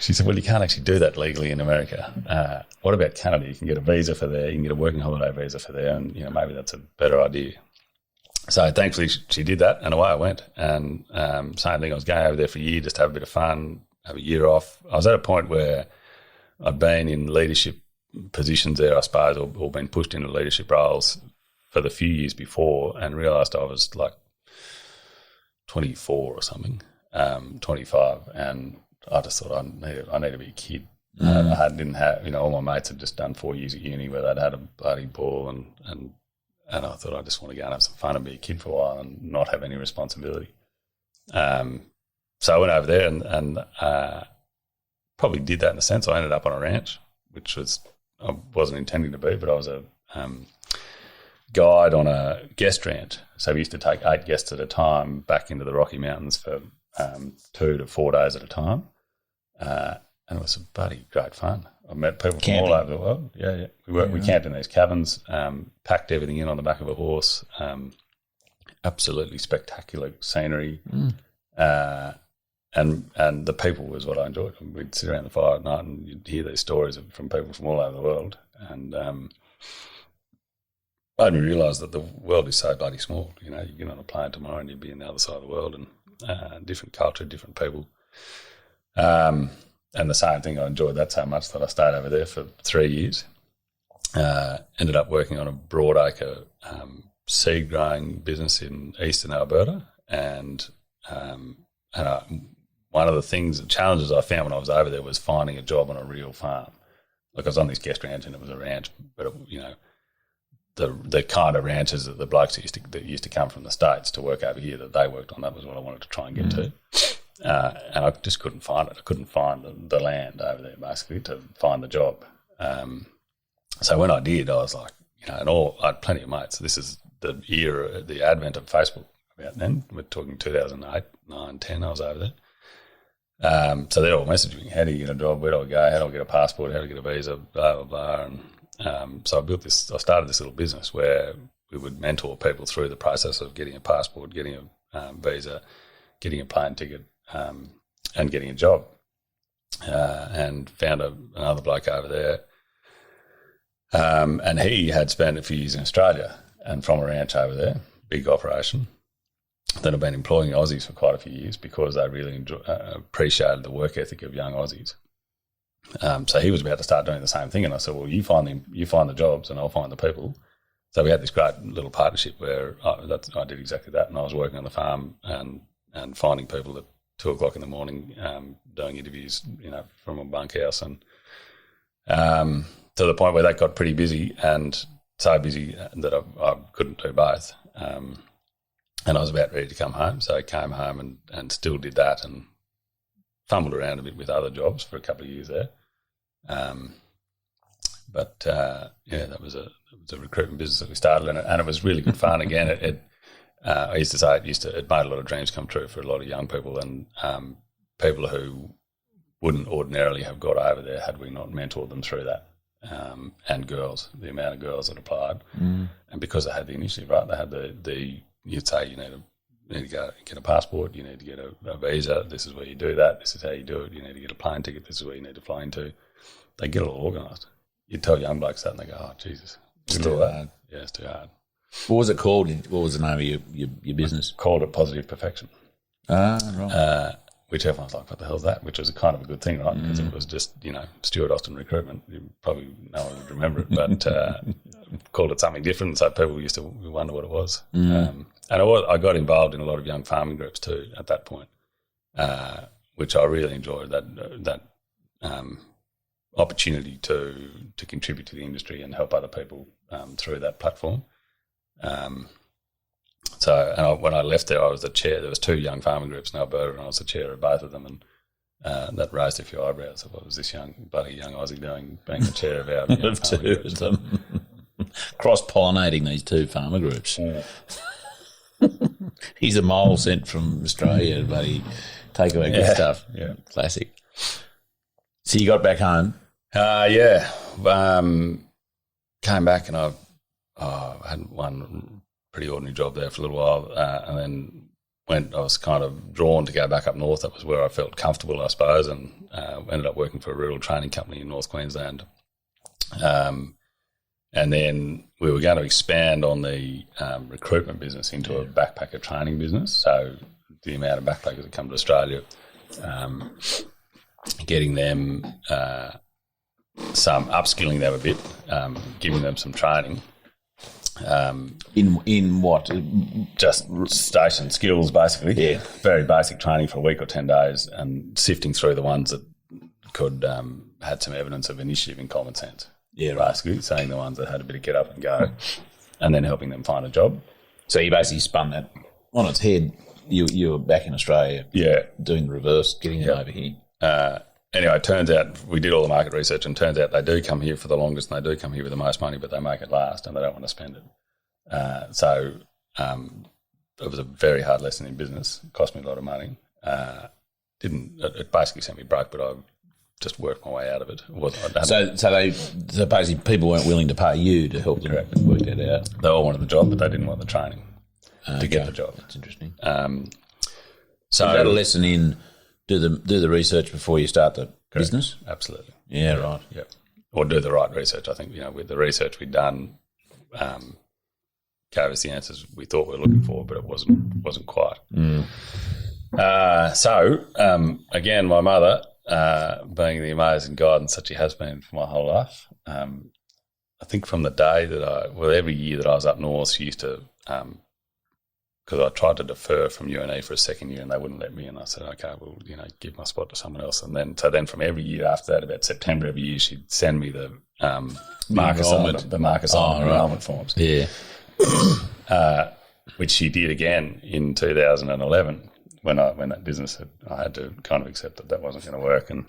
she said, well, you can't actually do that legally in America. What about Canada? You can get a visa for there. You can get a working holiday visa for there. And, maybe that's a better idea. So thankfully she did that, and away I went. And same thing, I was going over there for a year just to have a bit of fun, have a year off. I was at a point where I'd been in leadership positions there, I suppose, or been pushed into leadership roles for the few years before, and realised I was like 24 or something, 25, and I just thought I need to be a kid. I didn't have, all my mates had just done 4 years at uni where they'd had a bloody ball, and I thought I just want to go and have some fun and be a kid for a while and not have any responsibility. So I went over there and probably did that in a sense. I ended up on a ranch, which I wasn't intending to be, but I was a guide on a guest ranch. So we used to take 8 guests at a time back into the Rocky Mountains for 2 to 4 days at a time. And it was bloody great fun. I met people from all over the world. Yeah. We camped in these cabins, packed everything in on the back of a horse. Absolutely spectacular scenery. And the people was what I enjoyed. We'd sit around the fire at night and you'd hear these stories from people from all over the world. And I didn't realise that the world is so bloody small. You get on a plane tomorrow and you'd be on the other side of the world, and different culture, different people. And the same thing, I enjoyed that so much that I stayed over there for 3 years. Ended up working on a broadacre seed growing business in eastern Alberta, and one of the challenges I found when I was over there was finding a job on a real farm. Like, I was on this guest ranch, and it was a ranch, but the kind of ranches that the blokes that used to come from the States to work over here that they worked on, that was what I wanted to try and get to. And I just couldn't find it. I couldn't find the land over there, basically, to find the job. So when I did, I was like, I had plenty of mates. This is the era, the advent of Facebook about then. We're talking 2008, 9, 10, I was over there. So they're all messaging me, how do you get a job? Where do I go? How do I get a passport? How do I get a visa? Blah, blah, blah. And so I started this little business where we would mentor people through the process of getting a passport, getting a visa, getting a plane ticket, and getting a job. And found another bloke over there. And he had spent a few years in Australia and from a ranch over there, big operation. Then I've been employing Aussies for quite a few years because they really appreciated the work ethic of young Aussies. So he was about to start doing the same thing, and I said, well, you find the jobs and I'll find the people. So we had this great little partnership where I did exactly that, and I was working on the farm and finding people at 2:00 in the morning, doing interviews, from a bunkhouse, and to the point where that got pretty busy, and so busy that I couldn't do both. And I was about ready to come home, so I came home and still did that and fumbled around a bit with other jobs for a couple of years there. That was a recruitment business that we started, and it was really good fun. Again, I used to say it made a lot of dreams come true for a lot of young people, and people who wouldn't ordinarily have got over there had we not mentored them through that. And girls, the amount of girls that applied, and because they had the initiative, right? They had you'd say you need to go get a passport, you need to get a visa. This is where you do that. This is how you do it. You need to get a plane ticket. This is where you need to fly into. they get it all organised. You tell young blokes that and they go, oh, Jesus. It's too hard. Yeah, it's too hard. What was it called? What was the name of your business? Called it Positive Perfection. Right. Which everyone's like, what the hell's that? Which was kind of a good thing, right? Because it was just, Stuart Austin recruitment. You probably no one would remember it, but called it something different. So people used to wonder what it was. And I got involved in a lot of young farming groups too at that point, which I really enjoyed, that opportunity to contribute to the industry and help other people through that platform. When I left there, I was the chair. There was 2 young farming groups in Alberta, and I was the chair of both of them. And that raised a few eyebrows. What was this bloody young Aussie doing, being the chair of our young farming groups? Them. Cross-pollinating these 2 farmer groups. Yeah. He's a mole sent from Australia, buddy. Take away good stuff. Yeah, classic. So you got back home? Came back and I had one pretty ordinary job there for a little while, and then I was kind of drawn to go back up north. That was where I felt comfortable, I suppose, and ended up working for a rural training company in North Queensland. And then we were going to expand on the recruitment business into a backpacker training business. So the amount of backpackers that come to Australia, getting them upskilling them a bit, giving them some training. In what? Just station skills, basically. Yeah. Very basic training for a week or 10 days, and sifting through the ones that could had some evidence of initiative and common sense. Yeah, right. Basically, saying the ones that had a bit of get up and go, and then helping them find a job. So you basically spun that on its head. You were back in Australia, doing the reverse, getting them over here. Anyway, it turns out we did all the market research, and turns out they do come here for the longest, and they do come here with the most money, but they make it last, and they don't want to spend it. So it was a very hard lesson in business. It cost me a lot of money. It basically sent me broke, but I just worked my way out of it. So basically people weren't willing to pay you to help them work that out. They all wanted the job, but they didn't want the training to get the job. That's interesting. So is that a lesson in do the research before you start the business? Absolutely. Yeah, right. Yeah. Or do the right research. I think, with the research we'd done, gave us the answers we thought we were looking for, but it wasn't quite. Again, my mother, being the amazing guidance that she has been for my whole life, I think from the day that every year that I was up north, she used to, because I tried to defer from UNE for a second year and they wouldn't let me, and I said, okay, well, give my spot to someone else. And then from every year after that, about September every year, she'd send me the Marcus enrollment forms. Yeah. Which she did again in 2011 when that business I had to kind of accept that wasn't going to work, and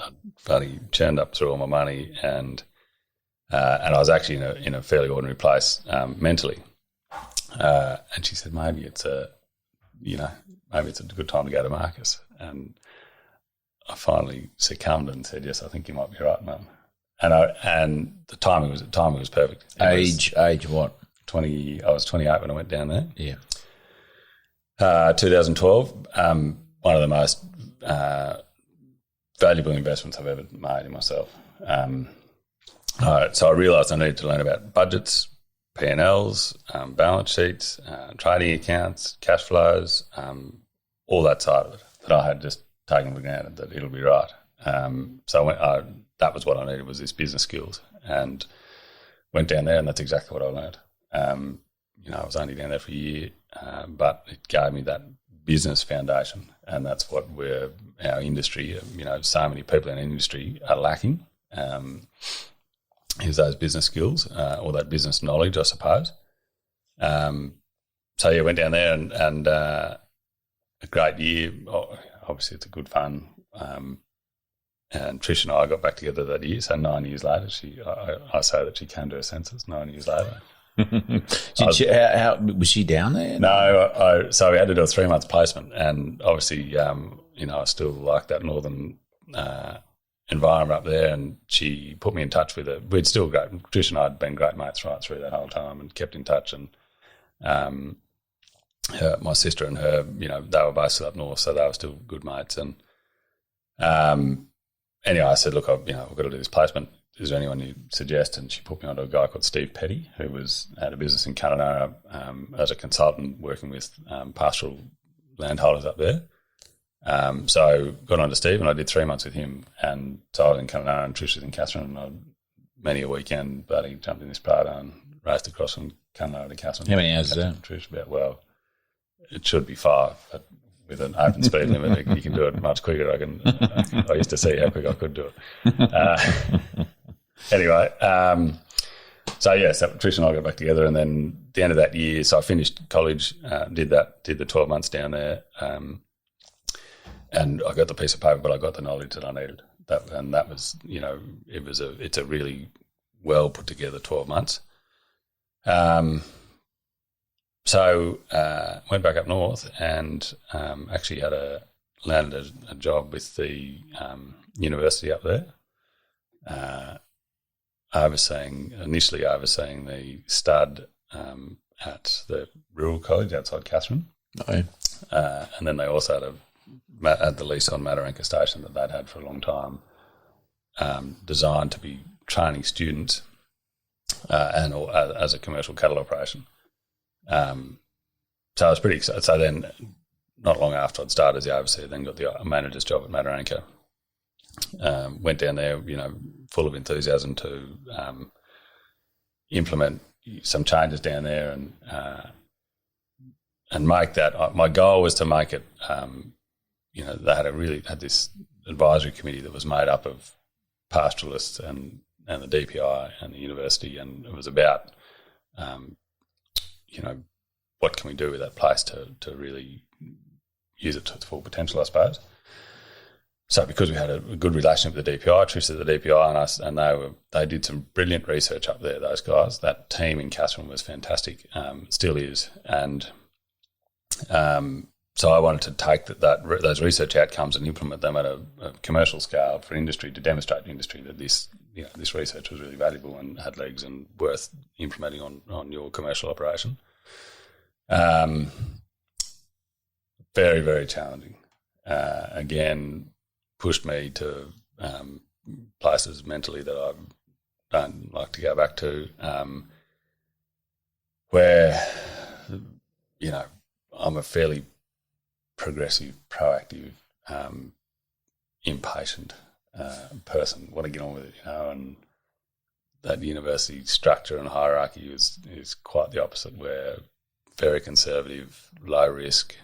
I bloody churned up through all my money, and I was actually in a fairly ordinary place mentally. And she said, maybe it's a good time to go to Marcus. And I finally succumbed and said, yes, I think you might be right, Mum. And the timing was perfect. Age what? 20. I was 28 when I went down there. Yeah. 2012. One of the most valuable investments I've ever made in myself. So I realised I needed to learn about budgets, P&Ls, balance sheets, trading accounts, cash flows, all that side of it that I had just taken for granted that it'll be right. So that was what I needed, was this business skills, and went down there, and that's exactly what I learned. I was only down there for a year, but it gave me that business foundation, and that's what our industry, so many people in the industry are lacking. Is those business skills or that business knowledge, I suppose. Went down there and a great year. Obviously, it's a good fun. And Trish and I got back together that year. So 9 years later, I say that she came to her senses 9 years later. How was she down there? No, so we had to do a 3 month placement, and obviously, I still like that northern environment up there, and she put me in touch with her. We'd still Trish and I had been great mates right through that whole time and kept in touch, and my sister and her, they were both still up north, so they were still good mates, and anyway, I said, look, I've got to do this placement. Is there anyone you suggest? And she put me onto a guy called Steve Petty, who had a business in Kununurra as a consultant working with pastoral landholders up there. So got on to Steve, and I did 3 months with him. And so I was in Kununurra and Trish was in Katherine, and many a weekend, buddy, jumped in this Prado and raced across from Kununurra to Katherine. How many hours is that? Trish, about, it should be 5, but with an open speed limit, you can do it much quicker. I used to see how quick I could do it. Anyway, so Trish and I got back together, and then at the end of that year, so I finished college, did the 12 months down there, and I got the piece of paper, but I got the knowledge that I needed. That was, it's a really well put together 12 months. So went back up north and actually landed a job with the university up there, initially overseeing the stud at the rural college outside Katherine. Oh. And then they also had the lease on Mataranka Station that they'd had for a long time, designed to be training students and as a commercial cattle operation. So I was pretty excited. So then, not long after I'd started as the overseer, then got the manager's job at Mataranka. Went down there, full of enthusiasm to implement some changes down there and make that. My goal was to make it. They had this advisory committee that was made up of pastoralists and the DPI and the university, and it was about, what can we do with that place to really use it to its full potential, I suppose. So because we had a good relationship with the DPI, Trish at the DPI and us, and they did some brilliant research up there, those guys. That team in Katherine was fantastic, still is. And so I wanted to take those research outcomes and implement them at a commercial scale for industry, to demonstrate to industry that this research was really valuable and had legs and worth implementing on your commercial operation. Very, very challenging. Again, pushed me to places mentally that I don't like to go back to, where, I'm a fairly progressive, proactive, impatient person. Want to get on with it, and that university structure and hierarchy is quite the opposite, where very conservative, low risk,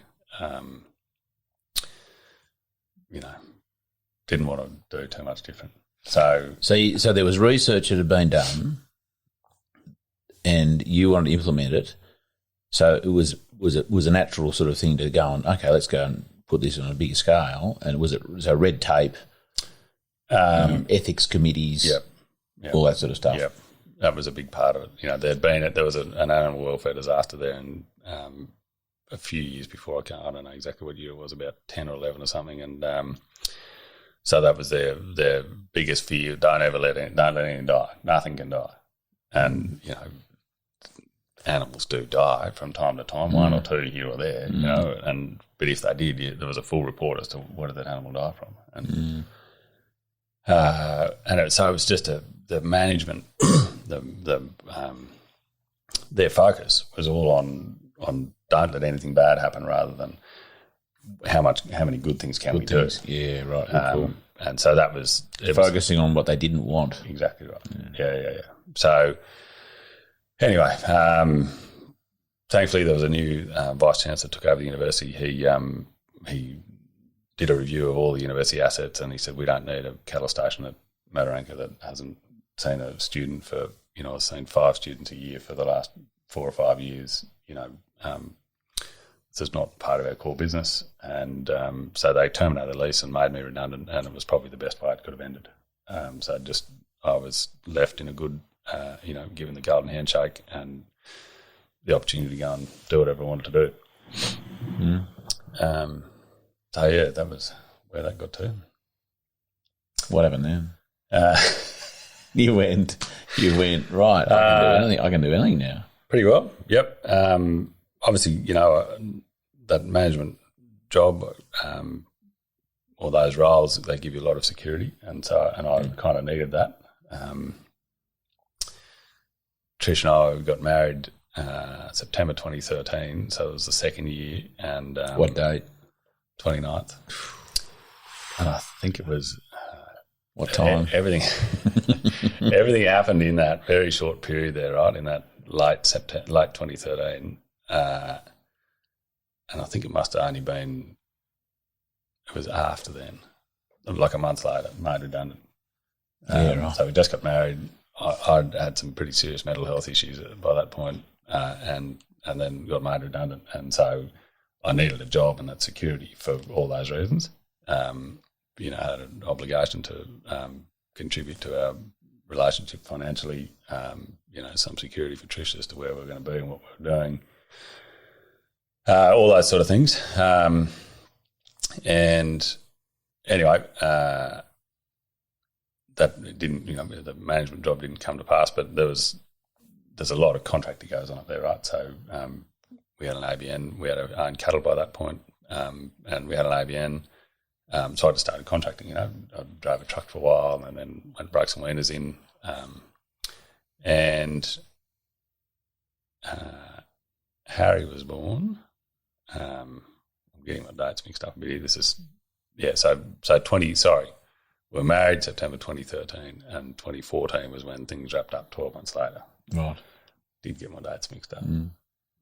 didn't want to do too much different. So there was research that had been done and you wanted to implement it. So it was a natural sort of thing to go on, okay, let's go and put this on a bigger scale. And was it red tape, ethics committees, yep, all that sort of stuff? Yep. That was a big part of it. There was an animal welfare disaster there, and a few years before, I don't know exactly what year it was, about 10 or 11 or something, and so that was their biggest fear: don't let anything die. Nothing can die, and animals do die from time to time, one or two here or there, but if they did, there was a full report as to what did that animal die from, and so it was just the management. Their focus was all on don't let anything bad happen, rather than how many good things can we do. Yeah, right. Cool. And so that was focusing on what they didn't want. Exactly right. Yeah. So anyway, thankfully there was a new vice chancellor took over the university. He did a review of all the university assets, and he said, we don't need a cattle station at Mataranka that hasn't seen a student for, I've seen 5 students a year for the last 4 or 5 years. This is not part of our core business. And so they terminated the lease and made me redundant, and it was probably the best way it could have ended. So I was left in a good, given the golden handshake and the opportunity to go and do whatever I wanted to do. Mm. So yeah, that was where that got to. What happened then? You went right. I can do anything now. Pretty well. Yep. Obviously, that management job, or those roles, they give you a lot of security, and I kind of needed that. Trish and I got married September 2013, so it was the second year. And what date? 29th. And I think it was what time? Everything happened in that very short period there, right? In that late 2013, and I think it must have only been. It was after then, like a month later, made redundant. Right. So we just got married. I'd had some pretty serious mental health issues by that point, and then got made redundant. And so I needed a job and that security for all those reasons. You know, I had an obligation to contribute to our relationship financially, you know, some security for Trish as to where we're going to be and what we're doing, all those sort of things. And anyway, that didn't, you know, the management job didn't come to pass, but there's a lot of contracting goes on up there, right? So we had an ABN, we had our own cattle by that point, and we had an ABN. So I just started contracting, you know. I drove a truck for a while and then went and broke some weaners in. And Harry was born. I'm getting my dates mixed up a bit here. So we were married September 2013 and 2014 was when things wrapped up 12 months later. Right. Did get my dates mixed up.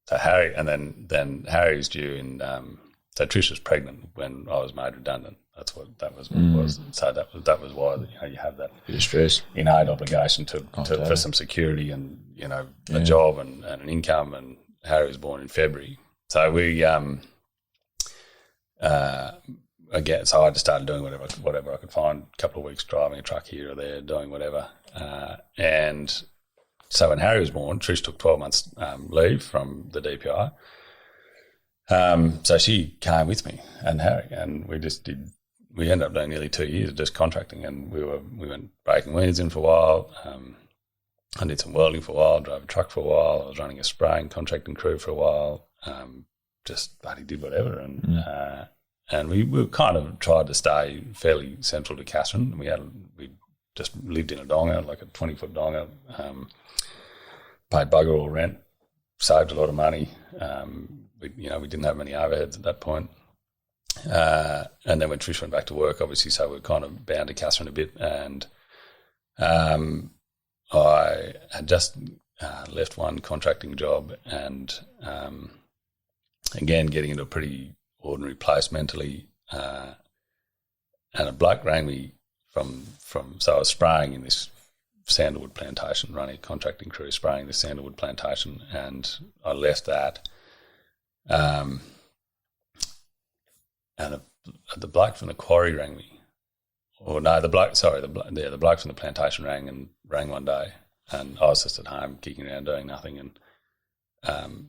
So Harry, and then Harry's due in, so Trish was pregnant when I was made redundant. That was what it was. So that was why, you know, you have that bit of stress, innate obligation for some security and, you know, a job and an income. And Harry was born in February, so we again. So I just started doing whatever I could find. A couple of weeks driving a truck here or there, doing whatever. And so when Harry was born, Trish took 12 months leave from the DPI. So she came with me and Harry, and we ended up doing nearly 2 years of just contracting, and we went breaking weaners in for a while. I did some welding for a while, drove a truck for a while. I was running a spraying contracting crew for a while. Just bloody did whatever, and we kind of tried to stay fairly central to Katherine. We just lived in a donga, like a 20-foot donga, paid bugger all rent, saved a lot of money. We didn't have many overheads at that point. And then when Trish went back to work, obviously, so we were kind of bound to Katherine a bit. And I had just left one contracting job and, again, getting into a pretty ordinary place mentally. And a bloke rang me so I was spraying in this sandalwood plantation, running a contracting crew, spraying this sandalwood plantation, and I left that. And the bloke from the quarry rang me. The bloke from the plantation rang one day, and I was just at home kicking around doing nothing, and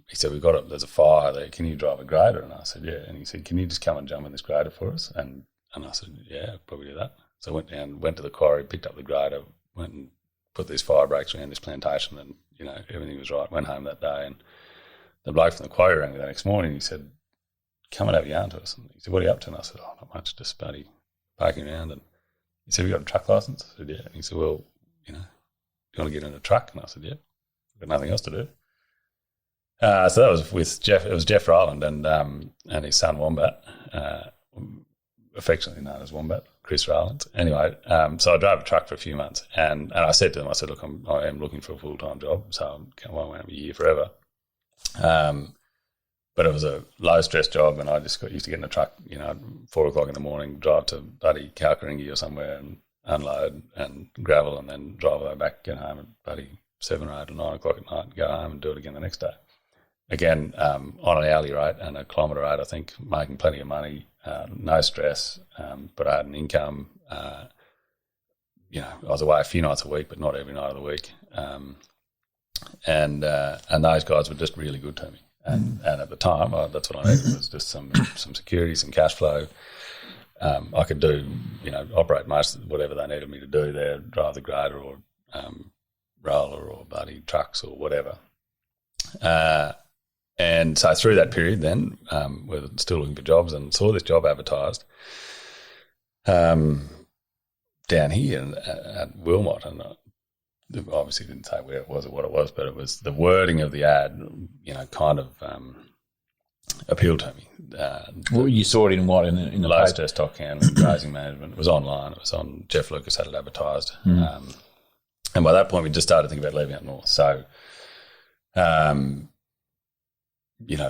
he said, there's a fire there, can you drive a grader? And I said, yeah. And he said, can you just come and jump in this grader for us? And I said, yeah, I'll probably do that. So I went to the quarry, picked up the grader, went and put these fire breaks around this plantation, and, you know, everything was right. Went home that day, and the bloke from the quarry rang me the next morning. He said, come and have a yarn to us. And he said, what are you up to? And I said, oh, not much, just buddy parking around. And he said, have you got a truck licence? I said, yeah. And he said, well, you know, you want to get in a truck? And I said, yeah, I've got nothing else to do. So that was with Jeff. It was Jeff Rowland and his son Wombat, affectionately known as Wombat, Chris Rowland. Anyway, so I drove a truck for a few months, and I said to them, I said, look, I am looking for a full-time job, so I won't be here forever. But it was a low-stress job, and I just used to get in a truck, you know, 4 o'clock in the morning, drive to bloody Kalkaringi or somewhere and unload and gravel, and then drive all the way back, get home at bloody 7 or 8 or 9 o'clock at night, go home and do it again the next day. Again, on an hourly rate and a kilometre rate, I think, making plenty of money, no stress, but I had an income. You know, I was away a few nights a week, but not every night of the week. And those guys were just really good to me. And at the time, that's what I needed, was just some security, some cash flow. I could do, you know, operate most of whatever they needed me to do there, drive the grader or roller or bloody trucks or whatever. And so through that period then, we were still looking for jobs and saw this job advertised. down here at Wilmot, and obviously didn't say where it was or what it was, but it was the wording of the ad, kind of appealed to me. Well, you saw it in what? In the low paper? stress stock handling, grazing management. It was online. It was on. Jeff Lucas had it advertised. And by that point, we just started thinking about leaving up north. So,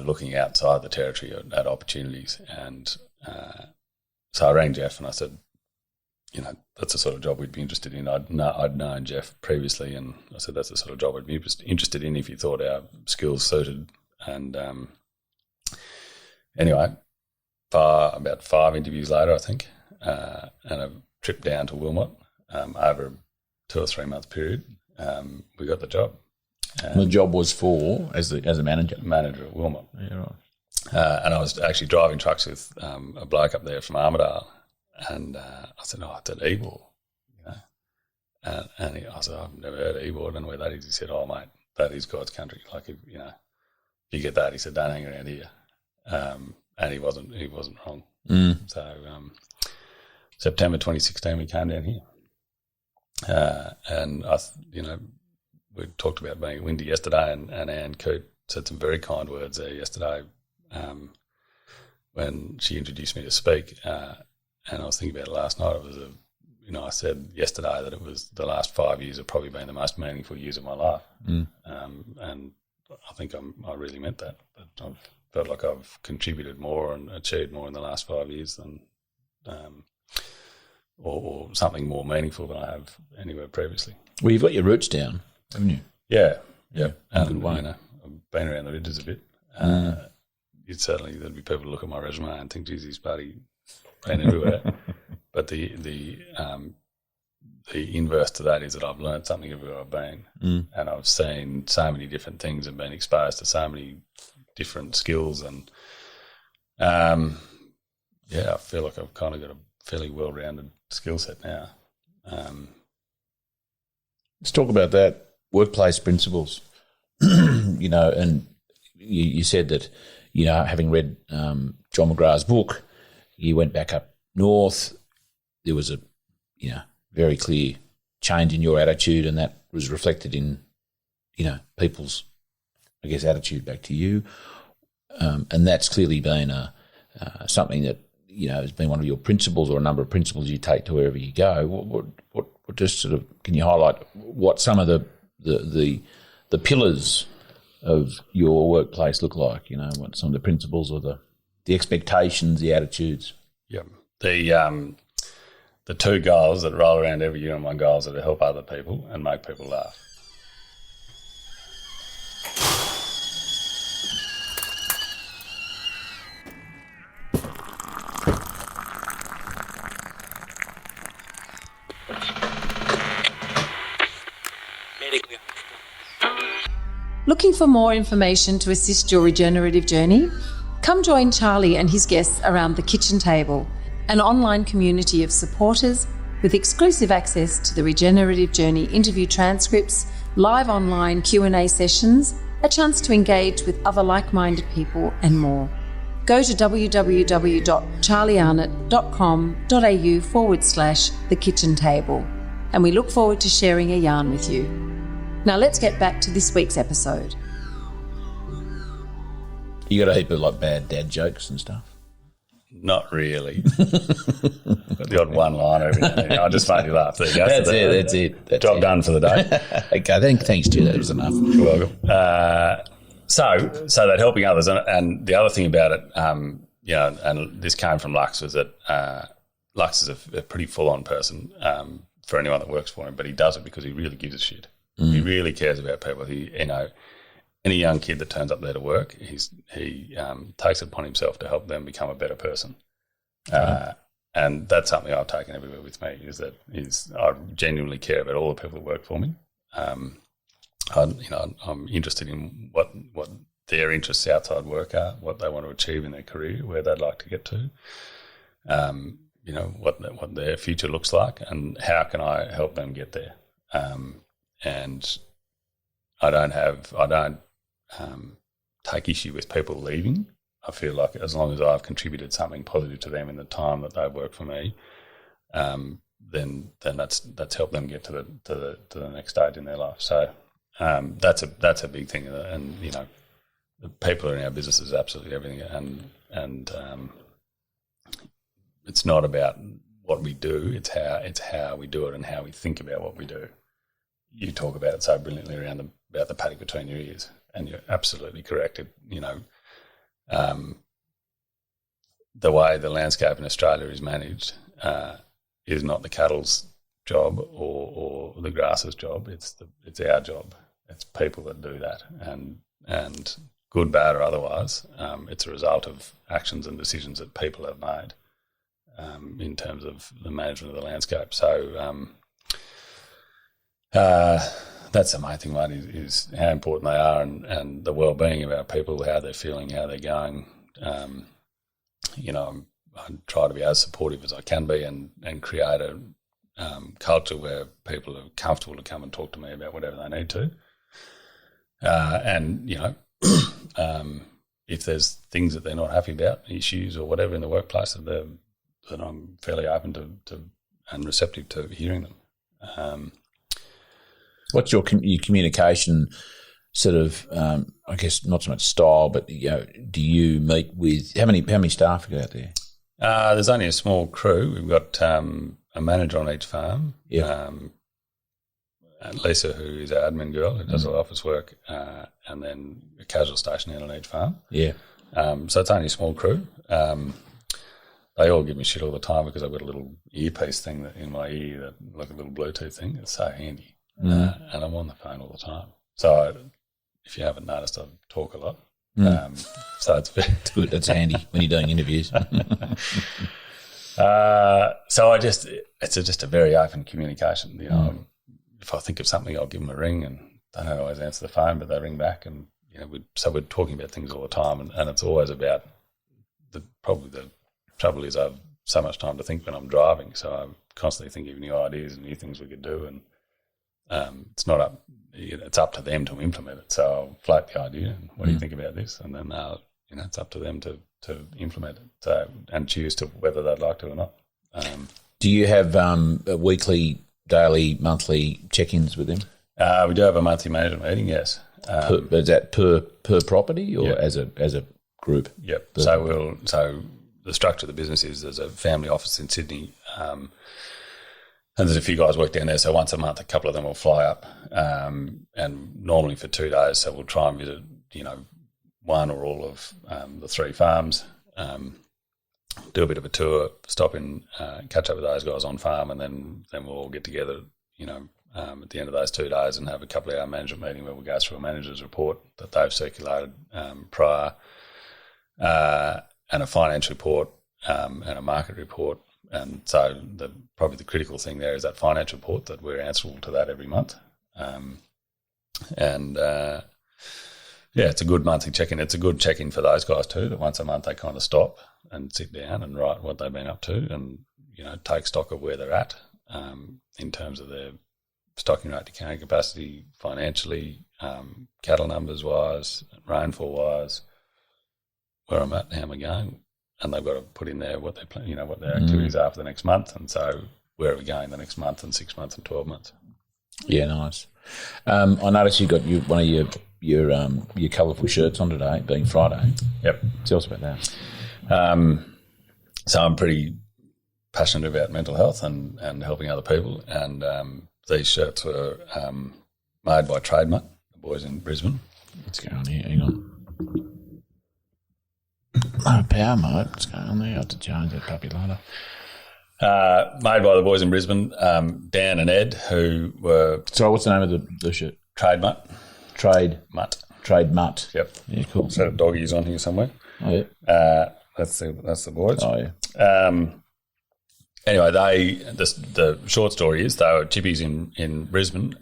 looking outside the territory at opportunities. And so I rang Jeff and I said, that's the sort of job we'd be interested in. I'd known Jeff previously, and I said that's the sort of job I'd be interested in if you thought our skills suited. And anyway, about 5 interviews later, I think, and a trip down to Wilmot over a 2 or 3 month period, we got the job. And the job was for as a manager. Manager at Wilmot. Yeah, right. And I was actually driving trucks with a bloke up there from Armidale, and I said, it's at Ebor, and I said, I've never heard of Ebor, I don't know where that is. He said, mate, that is God's country. Like, if you get that, he said, don't hang around here. And he wasn't wrong. So September 2016, we came down here. And we talked about being windy yesterday, and Anne Coote said some very kind words there yesterday when she introduced me to speak. And I was thinking about it last night. It was I said yesterday that it was the last 5 years have probably been the most meaningful years of my life. And I think I really meant that. I've felt like I've contributed more and achieved more in the last 5 years than, or something more meaningful than I have anywhere previously. Well, you've got your roots down, haven't you? Yeah. And good way. I've been around the ridges a bit. There'd be people who look at my resume and think, geez, he's bloody been everywhere. But the inverse to that is that I've learned something everywhere I've been, and I've seen so many different things and been exposed to so many different skills, and I feel like I've kind of got a fairly well-rounded skill set now. Let's talk about that, workplace principles. And you said that, having read John McGrath's book, you went back up north. There was a, very clear change in your attitude, and that was reflected in, people's, I guess, attitude back to you. And that's clearly been something that, has been one of your principles, or a number of principles you take to wherever you go. What just sort of, can you highlight what some of the pillars of your workplace look like? What some of the principles or the expectations, the attitudes? Yeah. The two goals that roll around every year, and my goals are to help other people and make people laugh. Looking for more information to assist your regenerative journey? Come join Charlie and his guests around the kitchen table, an online community of supporters with exclusive access to the Regenerative Journey interview transcripts, live online Q&A sessions, a chance to engage with other like-minded people, and more. Go to www.charliearnott.com.au/the kitchen table, and we look forward to sharing a yarn with you. Now let's get back to this week's episode. You got a heap of bad dad jokes and stuff? Not really. Got the odd one-liner every now and then. I just made you laugh. There you go. That's it. Job done for the day. Okay, thanks to you. That was enough. You're welcome. So that helping others, and the other thing about it, and this came from Lux, was that Lux is a pretty full-on person for anyone that works for him, but he does it because he really gives a shit. He really cares about people. Any young kid that turns up there to work, he takes it upon himself to help them become a better person. And that's something I've taken everywhere with me, is that I genuinely care about all the people that work for me. I'm interested in what their interests outside work are, what they want to achieve in their career, where they'd like to get to, what their future looks like, and how can I help them get there. And I don't take issue with people leaving. I feel like as long as I've contributed something positive to them in the time that they've worked for me, then that's helped them get to the next stage in their life. So that's a big thing, and the people in our business is absolutely everything, and it's not about what we do; it's how we do it and how we think about what we do. You talk about it so brilliantly about the paddock between your ears, and you're absolutely correct. The way the landscape in Australia is managed is not the cattle's job or the grass's job. It's our job. It's people that do that, and good, bad, or otherwise, it's a result of actions and decisions that people have made in terms of the management of the landscape. So that's the main thing, mate, is how important they are and the well-being of our people, how they're feeling, how they're going. I try to be as supportive as I can be and create a culture where people are comfortable to come and talk to me about whatever they need to. If there's things that they're not happy about, issues or whatever in the workplace, that I'm fairly open to and receptive to hearing them. What's your communication sort of, I guess, not so much style, but, do you meet with, how many staff have you got out there? There's only a small crew. We've got a manager on each farm. Yeah. And Lisa, who is our admin girl, who does all office work, and then a casual station hand on each farm. Yeah. So it's only a small crew. They all give me shit all the time because I've got a little earpiece thing in my ear, that like a little Bluetooth thing. It's so handy. And I'm on the phone all the time. So if you haven't noticed, I talk a lot. So it's good. That's handy when you're doing interviews. So it's just a very open communication. If I think of something, I'll give them a ring, and they don't always answer the phone, but they ring back, and we're talking about things all the time, and it's always about probably the trouble is I have so much time to think when I'm driving, so I'm constantly thinking of new ideas and new things we could do, and it's not up. It's up to them to implement it. So I'll float the idea, and what do you think about this? And then it's up to them to implement it. So, and choose to whether they'd like to or not. Do you have weekly, daily, monthly check-ins with them? We do have a monthly management meeting. Yes. Is that per property or as a group? Yep. So the structure of the business is there's a family office in Sydney. And there's a few guys work down there, so once a month a couple of them will fly up, and normally for 2 days, so we'll try and visit, one or all of the 3 farms, do a bit of a tour, stop in, catch up with those guys on farm, and then we'll all get together, at the end of those 2 days and have a couple of hour management meeting where we'll go through a manager's report that they've circulated prior, and a finance report and a market report. And so probably the critical thing there is that finance report, that we're answerable to that every month. It's a good monthly check-in. It's a good check-in for those guys too, that once a month they kind of stop and sit down and write what they've been up to and, take stock of where they're at in terms of their stocking rate to carrying capacity financially, cattle numbers-wise, rainfall-wise, where I'm at and how am I going. And they've got to put in there what they plan, what their activities are for the next month, and so where are we going the next month and 6 months and 12 months. Yeah, nice. I noticed you got one of your colourful shirts on today, being Friday. Yep. Tell us about that. So I'm pretty passionate about mental health and helping other people, and these shirts were made by Trademark, the boys in Brisbane. What's going on here? Hang on. Oh, power mode. What's going on there? I have to change that puppy later. Made by the boys in Brisbane, Dan and Ed, who were... Sorry, what's the name of the shirt? Trademark. Trade Mutt. Yep. Yeah, cool. Set of doggies on here somewhere. Oh, yeah. That's the boys. Oh, yeah. Anyway, the short story is they were chippies in Brisbane,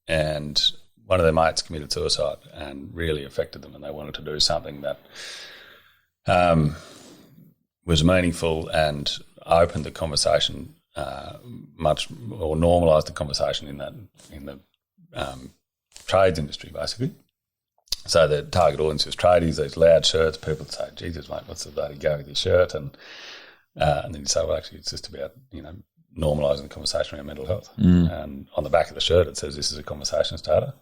and one of their mates committed suicide and really affected them, and they wanted to do something that was meaningful and opened the conversation much, or normalised the conversation in the trades industry, basically. So the target audience was tradies, these loud shirts. People would say, Jesus, mate, what's the bloody go with your shirt? And And then you say, well, actually, it's just about, normalising the conversation around mental health. And on the back of the shirt, it says this is a conversation starter.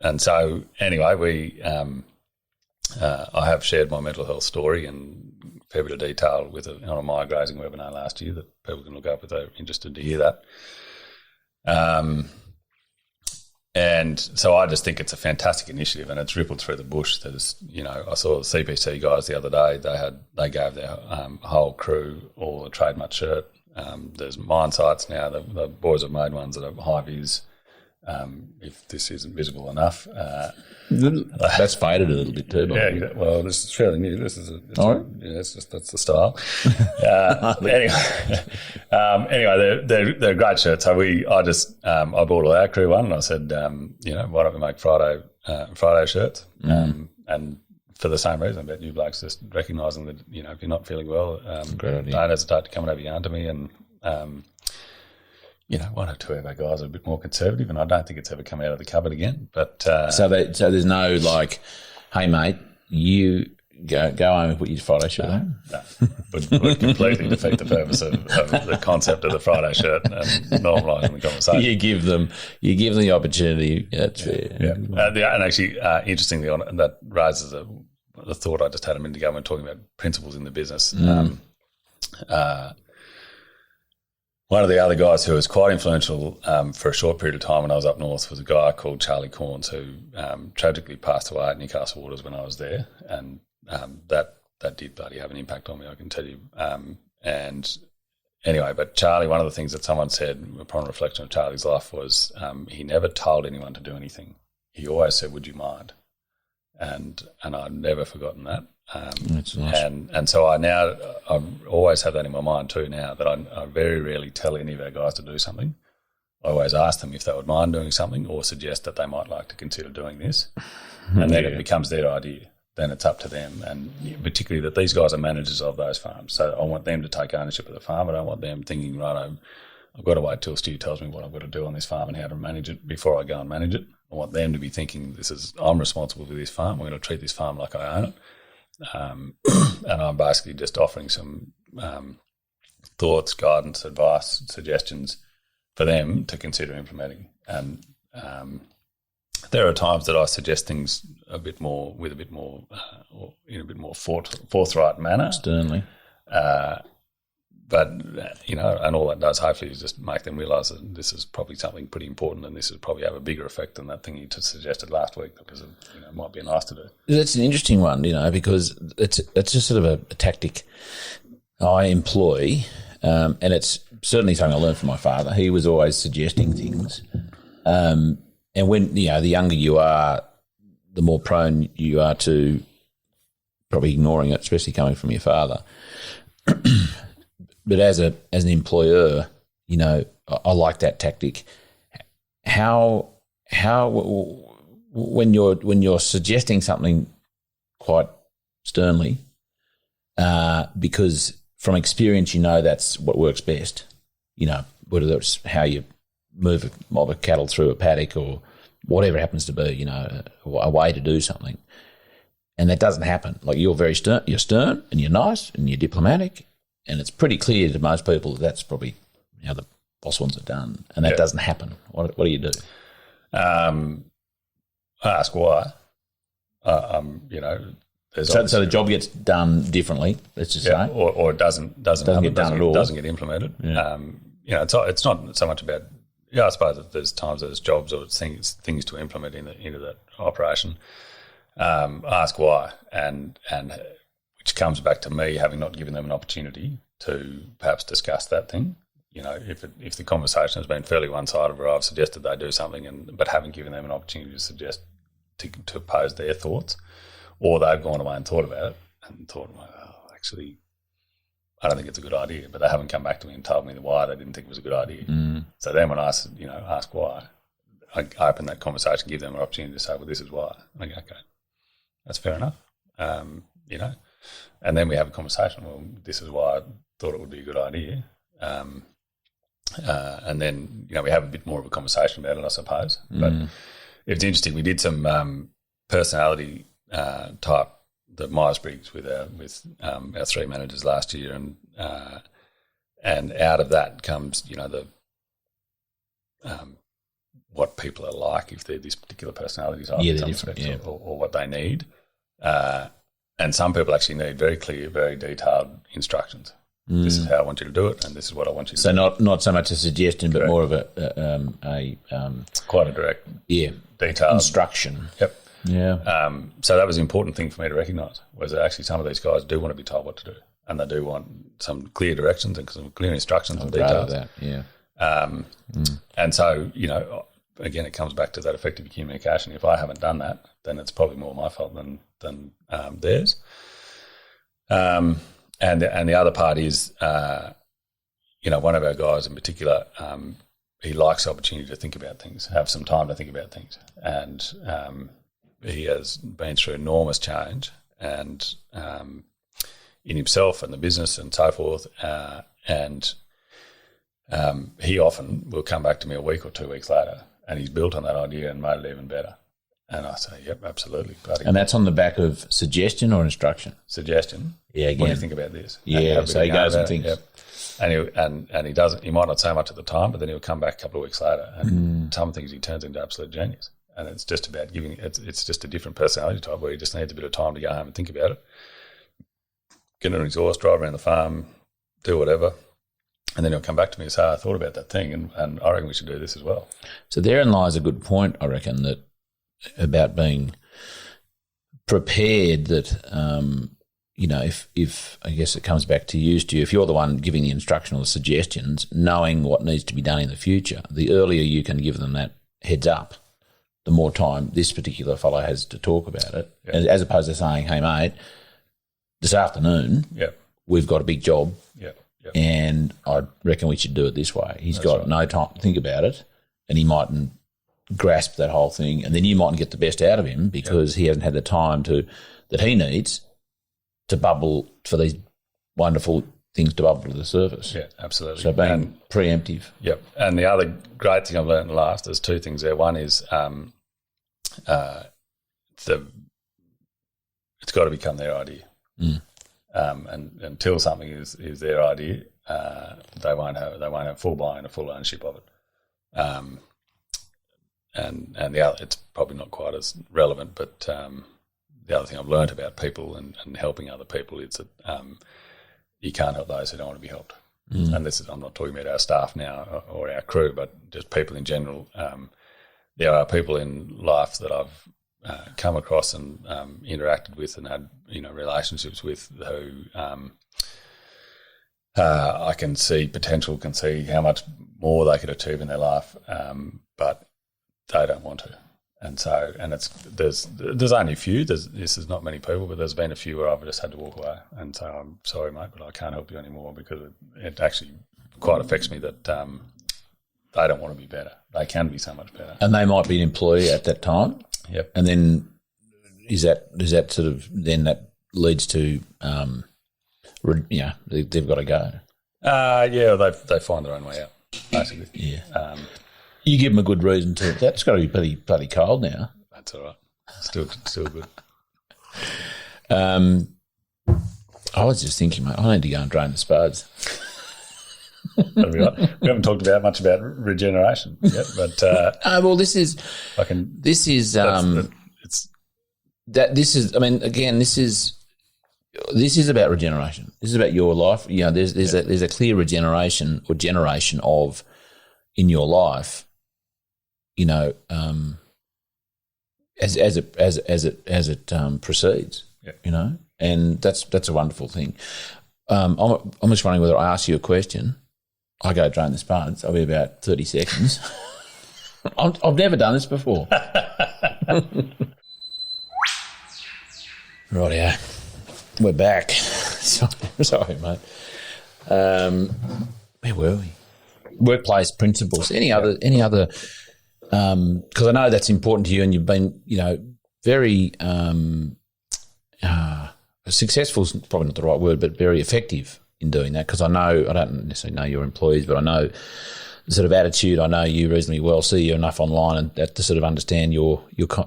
And so anyway, I have shared my mental health story in a fair bit of detail on a My Grazing webinar last year that people can look up if they're interested to hear that. And so I just think it's a fantastic initiative, and it's rippled through the bush. There's, I saw the CPC guys the other day. They gave their whole crew all a trademark shirt. There's mine sites now. The boys have made ones that are high vis. If this isn't visible enough, that's faded a little bit too. Yeah, well, this is fairly new. This is that's the style. Anyway, they're great shirts. So I bought all our crew one, and I said, why don't we make Friday shirts? And for the same reason, about you blokes just recognising that if you're not feeling well, don't hesitate to come and have a yarn to me. And one or two of our guys are a bit more conservative, and I don't think it's ever come out of the cupboard again. But so there's no like, hey mate, you go home and put your Friday shirt on. No, would completely defeat the purpose of the concept of the Friday shirt and normalising the conversation. You give them the opportunity. That's fair. Yeah. And actually, interestingly, that raises the thought I just had a minute ago when talking about principles in the business. One of the other guys who was quite influential for a short period of time when I was up north was a guy called Charlie Corns, who tragically passed away at Newcastle Waters when I was there, and that did bloody have an impact on me, I can tell you. And anyway, but Charlie, one of the things that someone said upon reflection of Charlie's life was he never told anyone to do anything. He always said, "Would you mind?" And I've never forgotten that. That's nice. And so I always have that in my mind too now, that I very rarely tell any of our guys to do something. I always ask them if they would mind doing something or suggest that they might like to consider doing this. And then it becomes their idea. Then it's up to them, and particularly that these guys are managers of those farms. So I want them to take ownership of the farm. I don't want them thinking, right, I've got to wait till Stu tells me what I've got to do on this farm and how to manage it before I go and manage it. I want them to be thinking, I'm responsible for this farm. We're going to treat this farm like I own it. And I'm basically just offering some thoughts, guidance, advice, suggestions for them to consider implementing. And there are times that I suggest things in a bit more forthright manner, sternly. But and all that does hopefully is just make them realise that this is probably something pretty important, and this is probably have a bigger effect than that thing you just suggested last week, because it might be nice to do. That's an interesting one, because it's just sort of a tactic I employ, and it's certainly something I learned from my father. He was always suggesting things, and when the younger you are, the more prone you are to probably ignoring it, especially coming from your father. But as an employer, I like that tactic. How when you're suggesting something quite sternly, because from experience that's what works best. Whether it's how you move a mob of cattle through a paddock or whatever it happens to be, a way to do something, and that doesn't happen. Like, you're very stern. You're stern and you're nice and you're diplomatic. And it's pretty clear to most people that's probably how the boss wants it done, and that doesn't happen. What do you do? I ask why. So the job gets done differently. Let's just say, or it doesn't get done at all. Doesn't get implemented. Yeah. It's not so much about. I suppose that there's times there's jobs or things to implement into that operation. Ask why, and which comes back to me having not given them an opportunity to perhaps discuss that thing. If the conversation has been fairly one-sided, where I've suggested they do something but haven't given them an opportunity to suggest to pose their thoughts, or they've gone away and thought about it and thought, well, actually, I don't think it's a good idea, but they haven't come back to me and told me why they didn't think it was a good idea. So then when I ask why, I open that conversation, give them an opportunity to say, well, this is why. I go, okay, that's fair enough. And then we have a conversation. Well, this is why I thought it would be a good idea. And then, we have a bit more of a conversation about it, I suppose. But it's interesting. We did some personality type the Myers-Briggs with our 3 managers last year, and out of that comes, the what people are like if they're this particular personality type, they're different, or what they need. And some people actually need very clear, very detailed instructions. This is how I want you to do it, and this is what I want you to do. So not so much a suggestion, but more of quite a direct, detailed instruction. Yep. Yeah. So that was an important thing for me to recognise, was that actually some of these guys do want to be told what to do, and they do want some clear directions and some clear instructions and details. That, yeah. And so, again, it comes back to that effective communication. If I haven't done that, then it's probably more my fault than theirs. And the other part is, one of our guys in particular, he likes the opportunity to think about things, have some time to think about things. And he has been through enormous change and in himself and the business and so forth. And he often will come back to me a week or 2 weeks later, and he's built on that idea and made it even better. And I say, yep, absolutely. And that's on the back of suggestion or instruction? Suggestion. Yeah, again. What do you think about this? Yeah, so he goes and thinks. Yep. And he doesn't. He might not say much at the time, but then he'll come back a couple of weeks later, and some things he turns into absolute genius. And it's just about giving. It's just a different personality type where he just needs a bit of time to go home and think about it. Get an exhaust, drive around the farm, do whatever, and then he'll come back to me and say, I thought about that thing, and I reckon we should do this as well. So therein lies a good point, I reckon, that about being prepared that, if I guess it comes back to you, Stu, if you're the one giving the instruction or the suggestions, knowing what needs to be done in the future, the earlier you can give them that heads up, the more time this particular fellow has to talk about it, as opposed to saying, hey, mate, this afternoon we've got a big job and I reckon we should do it this way. He's got no time to think about it, and he mightn't grasp that whole thing, and then you mightn't get the best out of him because he hasn't had the time that he needs to bubble for these wonderful things to bubble to the surface. Yeah, absolutely. So being preemptive. Yep. And the other great thing I've learned in the last, there's two things there. One is it's got to become their idea. And until something is their idea, they won't have full buy-in or full ownership of it. And the other, it's probably not quite as relevant, but the other thing I've learned about people and helping other people is that you can't help those who don't want to be helped. And this is, I'm not talking about our staff now or our crew, but just people in general. There are people in life that I've come across and interacted with and had relationships with who I can see potential, can see how much more they could achieve in their life, but they don't want to. And so, and there's only a few. This is not many people, but there's been a few where I've just had to walk away and say, I'm sorry, mate, but I can't help you anymore, because it actually quite affects me that they don't want to be better. They can be so much better. And they might be an employee at that time. Yep. And then is that sort of, then that leads to, they've got to go. They find their own way out, basically. Yeah. You give them a good reason to. That's got to be bloody cold now. That's all right. Still good. I was just thinking, mate, I need to go and drain the spuds. That'll be right. We haven't talked about much about regeneration yet, but well, this is about regeneration. This is about your life. There's a clear regeneration or generation of in your life. As it proceeds. Yeah. And that's a wonderful thing. I'm just wondering whether I ask you a question. I go drain the spuds. I'll be about 30 seconds. I've never done this before. Rightio. We're back. Sorry, mate. Where were we? Workplace principles. Any other? Because I know that's important to you, and you've been, very successful is probably not the right word, but very effective in doing that. Because I don't necessarily know your employees, but I know the sort of attitude. I know you reasonably well, see you enough online, and that to sort of understand your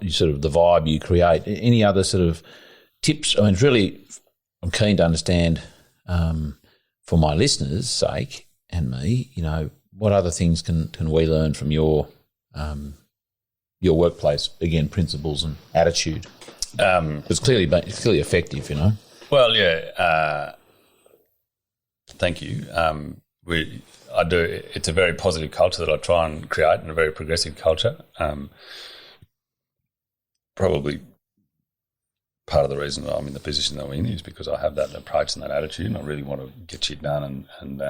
sort of the vibe you create. Any other sort of tips. I mean, really, I'm keen to understand, for my listeners' sake and me, what other things can we learn from your workplace, again, principles and attitude? It's clearly effective, Well, yeah. Thank you. I do. It's a very positive culture that I try and create, and a very progressive culture. Probably part of the reason that I'm in the position that I'm in is because I have that approach and that attitude, and I really want to get shit done. And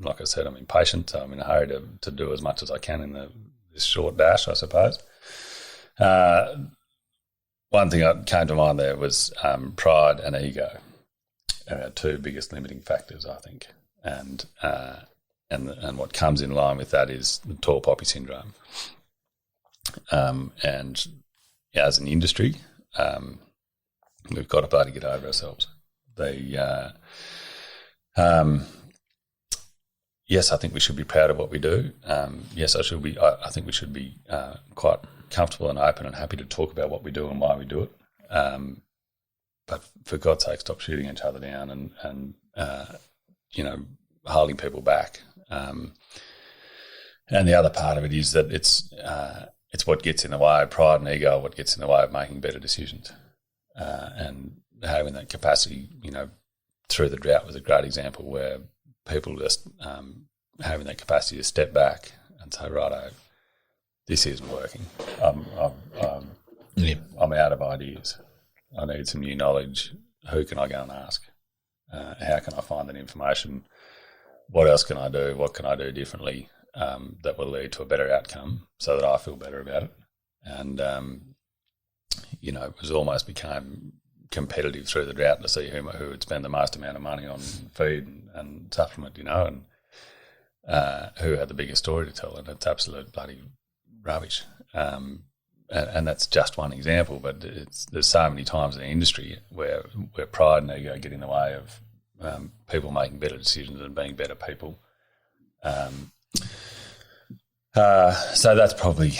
like I said, I'm impatient, so I'm in a hurry to do as much as I can in this short dash, I suppose. One thing that came to mind there was pride and ego are our two biggest limiting factors, I think. And what comes in line with that is the tall poppy syndrome. And as an industry, we've got to bloody get over ourselves. Yes, I think we should be proud of what we do. Yes, I think we should be quite comfortable and open and happy to talk about what we do and why we do it. But for God's sake, stop shooting each other down and holding people back. And the other part of it is that it's what gets in the way. Pride and ego are what gets in the way of making better decisions. And having that capacity, through the drought was a great example where people just having that capacity to step back and say, righto, this isn't working. I'm out of ideas. I need some new knowledge. Who can I go and ask? How can I find that information? What else can I do? What can I do differently that will lead to a better outcome so that I feel better about it? And, it was almost became competitive through the drought to see who would spend the most amount of money on feed and supplement, and who had the biggest story to tell. And it's absolute bloody rubbish. And that's just one example, but there's so many times in the industry where pride and ego get in the way of people making better decisions and being better people. So that's probably,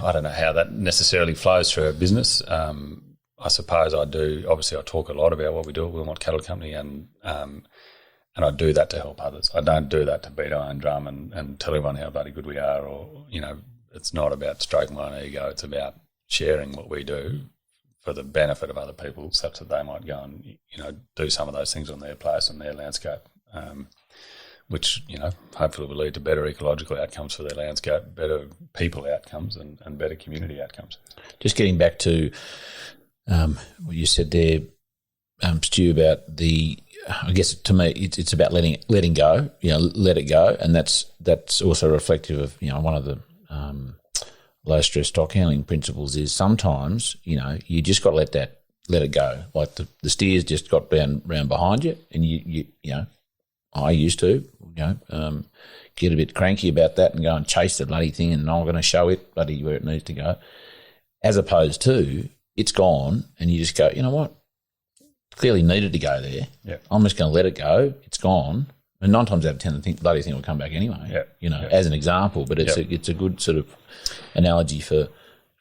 I don't know how that necessarily flows through our business. I suppose I do. Obviously, I talk a lot about what we do at Wilmot Cattle Company, and I do that to help others. I don't do that to beat our own drum and tell everyone how bloody good we are, or it's not about stroking my own ego. It's about sharing what we do for the benefit of other people, such that they might go and do some of those things on their place and their landscape, which hopefully will lead to better ecological outcomes for their landscape, better people outcomes, and better community outcomes. Just getting back to what you said there, Stu, about I guess to me it's about letting go, let it go, and that's also reflective of one of the low stress stock handling principles is sometimes you just got to let it go. Like the steers just got round behind you, and you I used to get a bit cranky about that and go and chase the bloody thing, and I'm going to show it bloody where it needs to go, as opposed to it's gone and you just go, you know what, clearly needed to go there. Yeah. I'm just going to let it go. It's gone. And 9 times out of 10, the bloody thing will come back anyway. Yeah. As an example. But it's a good sort of analogy for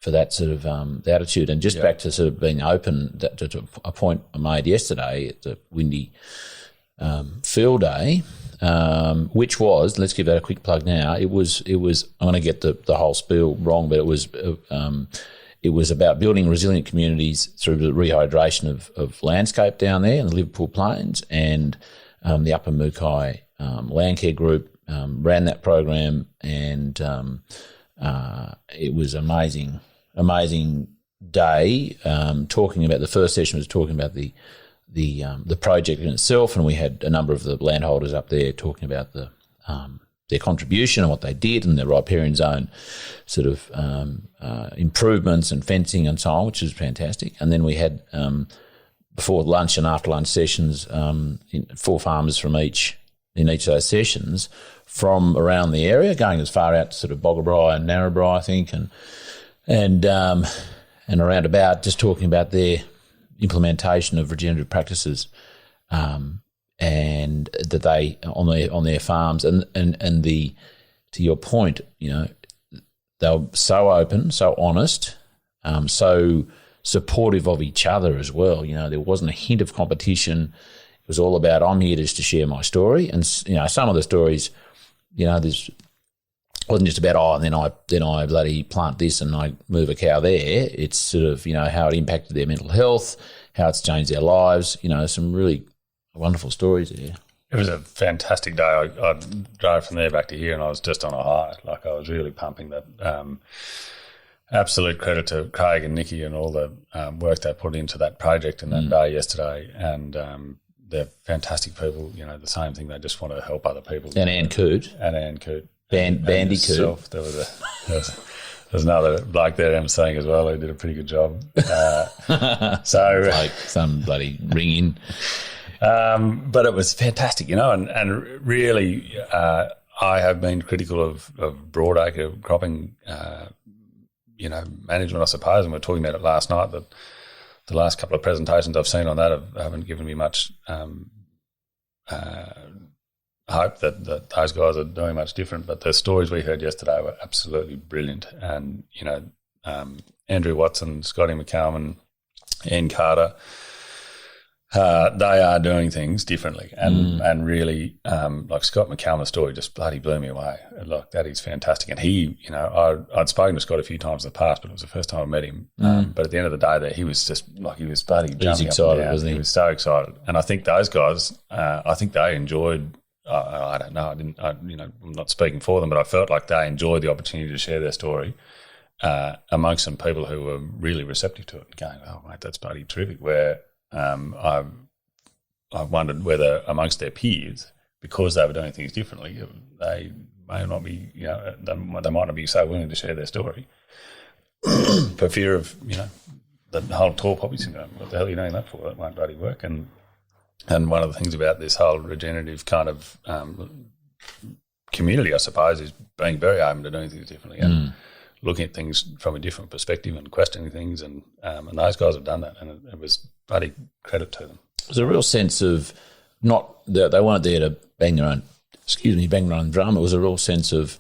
that sort of the attitude. And just back to sort of being open, to a point I made yesterday at the Windy Field Day, which was, let's give that a quick plug now. It was. I'm going to get the whole spiel wrong, but it was about building resilient communities through the rehydration of landscape down there in the Liverpool Plains, and the Upper Mookai Landcare Group ran that program, and it was amazing day. Talking about the first session was talking about the project in itself, and we had a number of the landholders up there talking about their contribution and what they did, and the riparian zone sort of improvements and fencing and so on, which is fantastic. And then we had before lunch and after lunch sessions, 4 farmers from each of those sessions from around the area, going as far out to sort of Boggabri and Narrabri, I think, and around about, just talking about their implementation of regenerative practices, and that they on their farms, and to your point, they were so open, so honest, so supportive of each other as well. You know, there wasn't a hint of competition. It was all about, I'm here just to share my story. And, you know, some of the stories, you know, there's wasn't just about, and then I bloody plant this and I move a cow there. It's sort of, you know, how it impacted their mental health, how it's changed their lives. You know, some really wonderful stories there. It was a fantastic day. I drove from there back to here and I was just on a high. Like, I was really pumping that. Absolute credit to Craig and Nikki and all the work they put into that project in that day yesterday. And they're fantastic people. You know, the same thing. They just want to help other people. And Anne Coote. Bandicoot. There was another bloke there emceeing as well who did a pretty good job. So like some bloody ring in. But it was fantastic, you know, and really I have been critical of broadacre cropping, you know, management, I suppose, and we were talking about it last night, that the last couple of presentations I've seen on that haven't given me much hope that those guys are doing much different. But the stories we heard yesterday were absolutely brilliant. And, you know, Andrew Watson, Scotty McCallum, Ian Carter, they are doing things differently and really, like Scott McCallum's story just bloody blew me away. Like, that is fantastic. And he, you know, I'd spoken to Scott a few times in the past, but it was the first time I met him. But at the end of the day there, he was just like, he was bloody jumping excited, up and down. wasn't he? He was so excited. And I think those guys, I think they enjoyed, I don't know, I'm not speaking for them, but I felt like they enjoyed the opportunity to share their story amongst some people who were really receptive to it, going, oh, mate, that's bloody terrific, where I've wondered whether amongst their peers, because they were doing things differently, they may not be, you know, they might not be so willing to share their story for fear of, you know, the whole tall poppy syndrome. What the hell are you doing that for? That won't bloody work. And one of the things about this whole regenerative kind of community, I suppose, is being very open to doing things differently and looking at things from a different perspective and questioning things. And those guys have done that, and it was bloody credit to them. There's a real sense of not that they weren't there to bang their own drum. It was a real sense of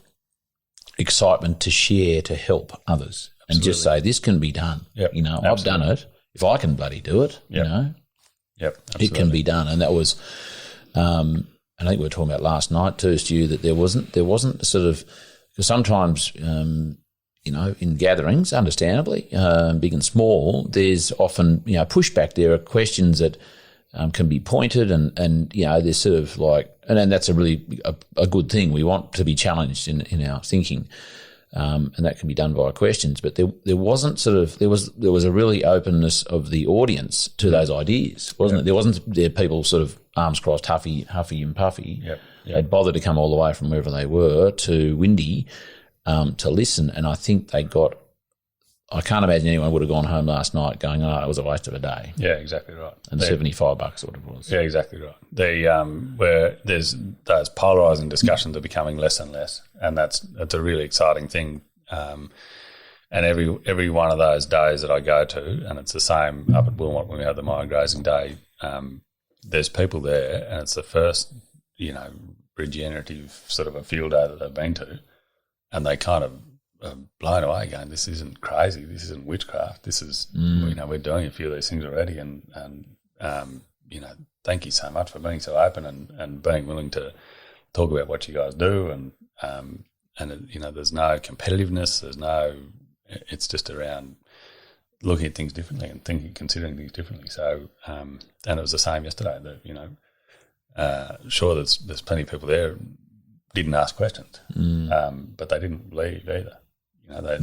excitement to share, to help others. Absolutely. And just say, this can be done. Yep. You know, Absolutely. I've done it. If I can bloody do it, you know, it can be done. And that was, I think we were talking about last night too, Stu, that there wasn't sort of, because sometimes, you know, in gatherings, understandably, big and small, there's often, you know, pushback. There are questions that can be pointed and you know, there's sort of like, and that's a really a good thing. We want to be challenged in our thinking, and that can be done via questions. But there wasn't sort of, there was a really openness of the audience to those ideas, wasn't it? There wasn't people sort of arms crossed, huffy and puffy. They'd bothered to come all the way from wherever they were to Windy to listen, and I think they got. I can't imagine anyone would have gone home last night going, "Oh, it was a waste of a day." Yeah, exactly right. And $75 or what it was. Yeah, exactly right. Where there's those polarising discussions are becoming less and less, and that's a really exciting thing. And every one of those days that I go to, and it's the same up at Wilmot when we have the mine grazing day. There's people there, and it's the first, you know, regenerative sort of a field day that they've been to, and they kind of. Blown away going, this isn't crazy, this isn't witchcraft, this is, you know, we're doing a few of these things already, and you know, thank you so much for being so open and being willing to talk about what you guys do, and you know, there's no competitiveness, it's just around looking at things differently and considering things differently. So, and it was the same yesterday, that, you know, sure, there's plenty of people there didn't ask questions, but they didn't leave either. You know, they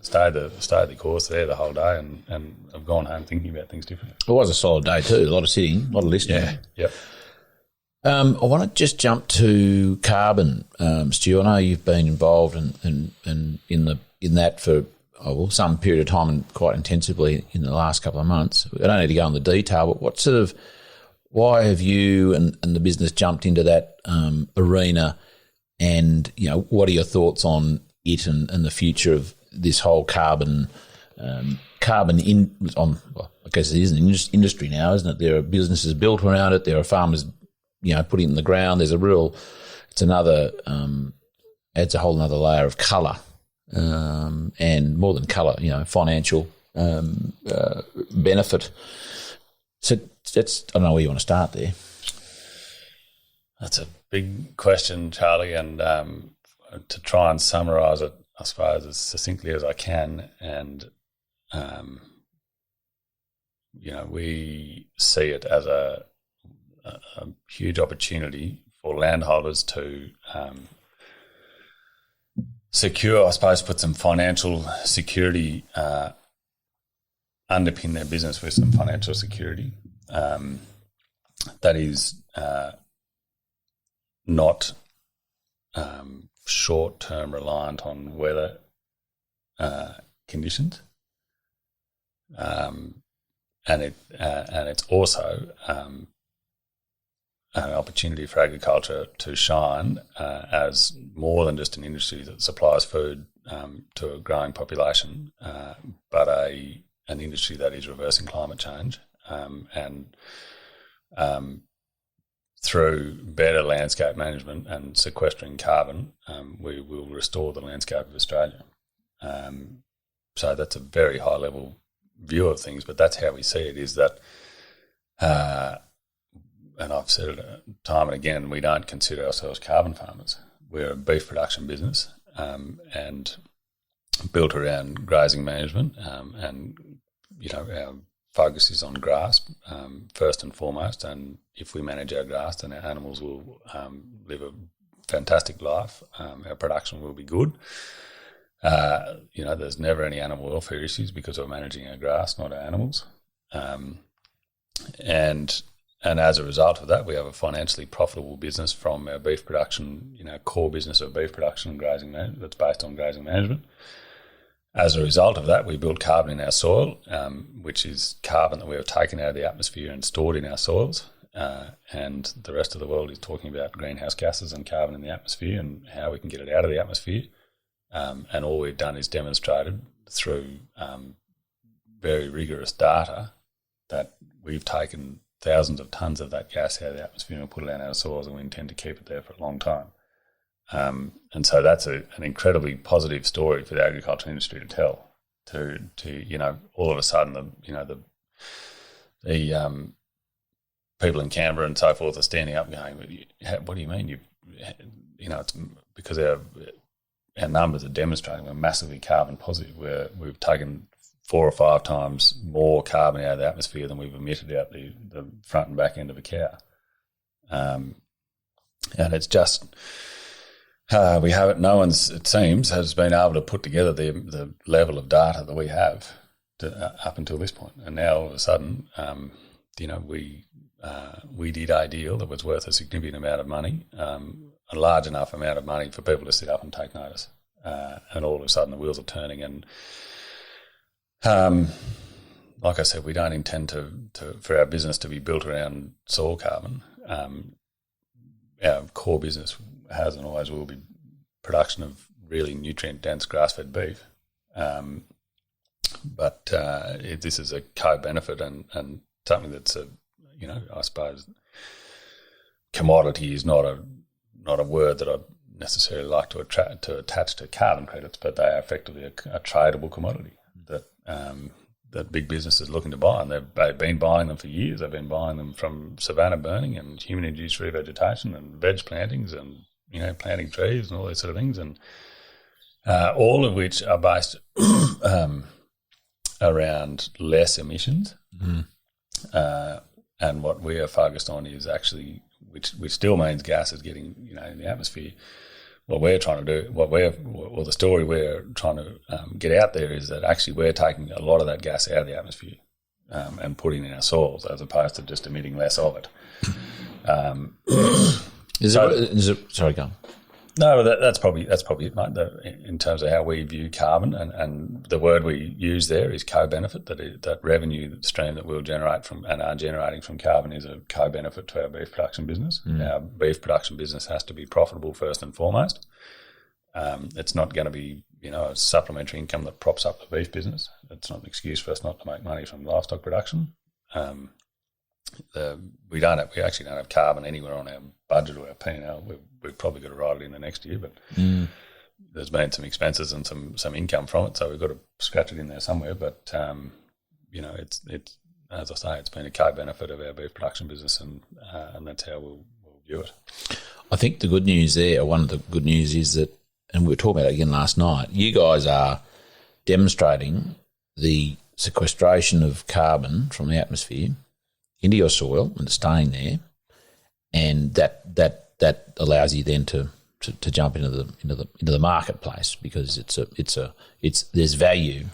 stayed the course there the whole day and have gone home thinking about things differently. It was a solid day too. A lot of sitting, a lot of listening. Yeah. I want to just jump to carbon, Stu. I know you've been involved in that for some period of time and quite intensively in the last couple of months. I don't need to go into the detail, but why have you and the business jumped into that arena? And, you know, what are your thoughts on it and the future of this whole carbon I guess it is an industry now, isn't it? There are businesses built around it. There are farmers, you know, putting it in the ground. There's adds a whole other layer of colour, and more than colour, you know, financial benefit. So that's, I don't know where you want to start there. That's a big question, Charlie, and to try and summarise it, I suppose, as succinctly as I can, and we see it as a huge opportunity for landholders to secure, I suppose, put some financial security, underpin their business with some financial security that is not short-term reliant on weather conditions, and it's also an opportunity for agriculture to shine as more than just an industry that supplies food to a growing population, but an industry that is reversing climate change, and through better landscape management and sequestering carbon, we will restore the landscape of Australia. So that's a very high-level view of things, but that's how we see it, is that, and I've said it time and again, we don't consider ourselves carbon farmers. We're a beef production business, and built around grazing management, and our focus is on grass first and foremost, and if we manage our grass, then our animals will live a fantastic life. Our production will be good. There's never any animal welfare issues because we're managing our grass, not our animals. And as a result of that, we have a financially profitable business from our beef production, core business of beef production and grazing management that's based on grazing management. As a result of that, we build carbon in our soil, which is carbon that we have taken out of the atmosphere and stored in our soils. And the rest of the world is talking about greenhouse gases and carbon in the atmosphere and how we can get it out of the atmosphere. And all we've done is demonstrated through very rigorous data that we've taken thousands of tonnes of that gas out of the atmosphere and put it out in our soils, and we intend to keep it there for a long time. And so that's an incredibly positive story for the agricultural industry to tell. To all of a sudden, the people in Canberra and so forth are standing up going, "What do you mean? It's because our numbers are demonstrating we're massively carbon positive. We've taken 4 or 5 times more carbon out of the atmosphere than we've emitted out the front and back end of a cow." And it's just we haven't. No one's, it seems, has been able to put together the level of data that we have up until this point. And now all of a sudden, we did a deal that was worth a significant amount of money, a large enough amount of money for people to sit up and take notice. And all of a sudden, the wheels are turning. And like I said, we don't intend for our business to be built around soil carbon. Our core business has and always will be production of really nutrient-dense grass-fed beef. But this is a co-benefit and something that's I suppose commodity is not a word that I necessarily like to attach to carbon credits, but they are effectively a tradable commodity that big business is looking to buy, and they've been buying them for years. They've been buying them from savanna burning and human-induced revegetation and veg plantings and planting trees and all those sort of things, and all of which are based around less emissions. And what we are focused on is actually, which still means gas is getting in the atmosphere. What we're trying to do, the story we're trying to get out there is that actually we're taking a lot of that gas out of the atmosphere and putting it in our soils, as opposed to just emitting less of it. Sorry, go on. No, that's probably it, mate. In terms of how we view carbon, and the word we use there is co-benefit. That revenue stream that we'll generate from and are generating from carbon is a co-benefit to our beef production business. Our beef production business has to be profitable first and foremost. It's not going to be a supplementary income that props up the beef business. It's not an excuse for us not to make money from livestock production. We actually don't have carbon anywhere on our budget or our P&L. We've probably got to write it in the next year, but there's been some expenses and some income from it, so we've got to scratch it in there somewhere. But it's as I say, it's been a co-benefit of our beef production business, and that's how we'll view it. I think the good news there, one of the good news is that, and we were talking about it again last night, you guys are demonstrating the sequestration of carbon from the atmosphere into your soil and staying there, and that allows you then to jump into the marketplace, because there's value.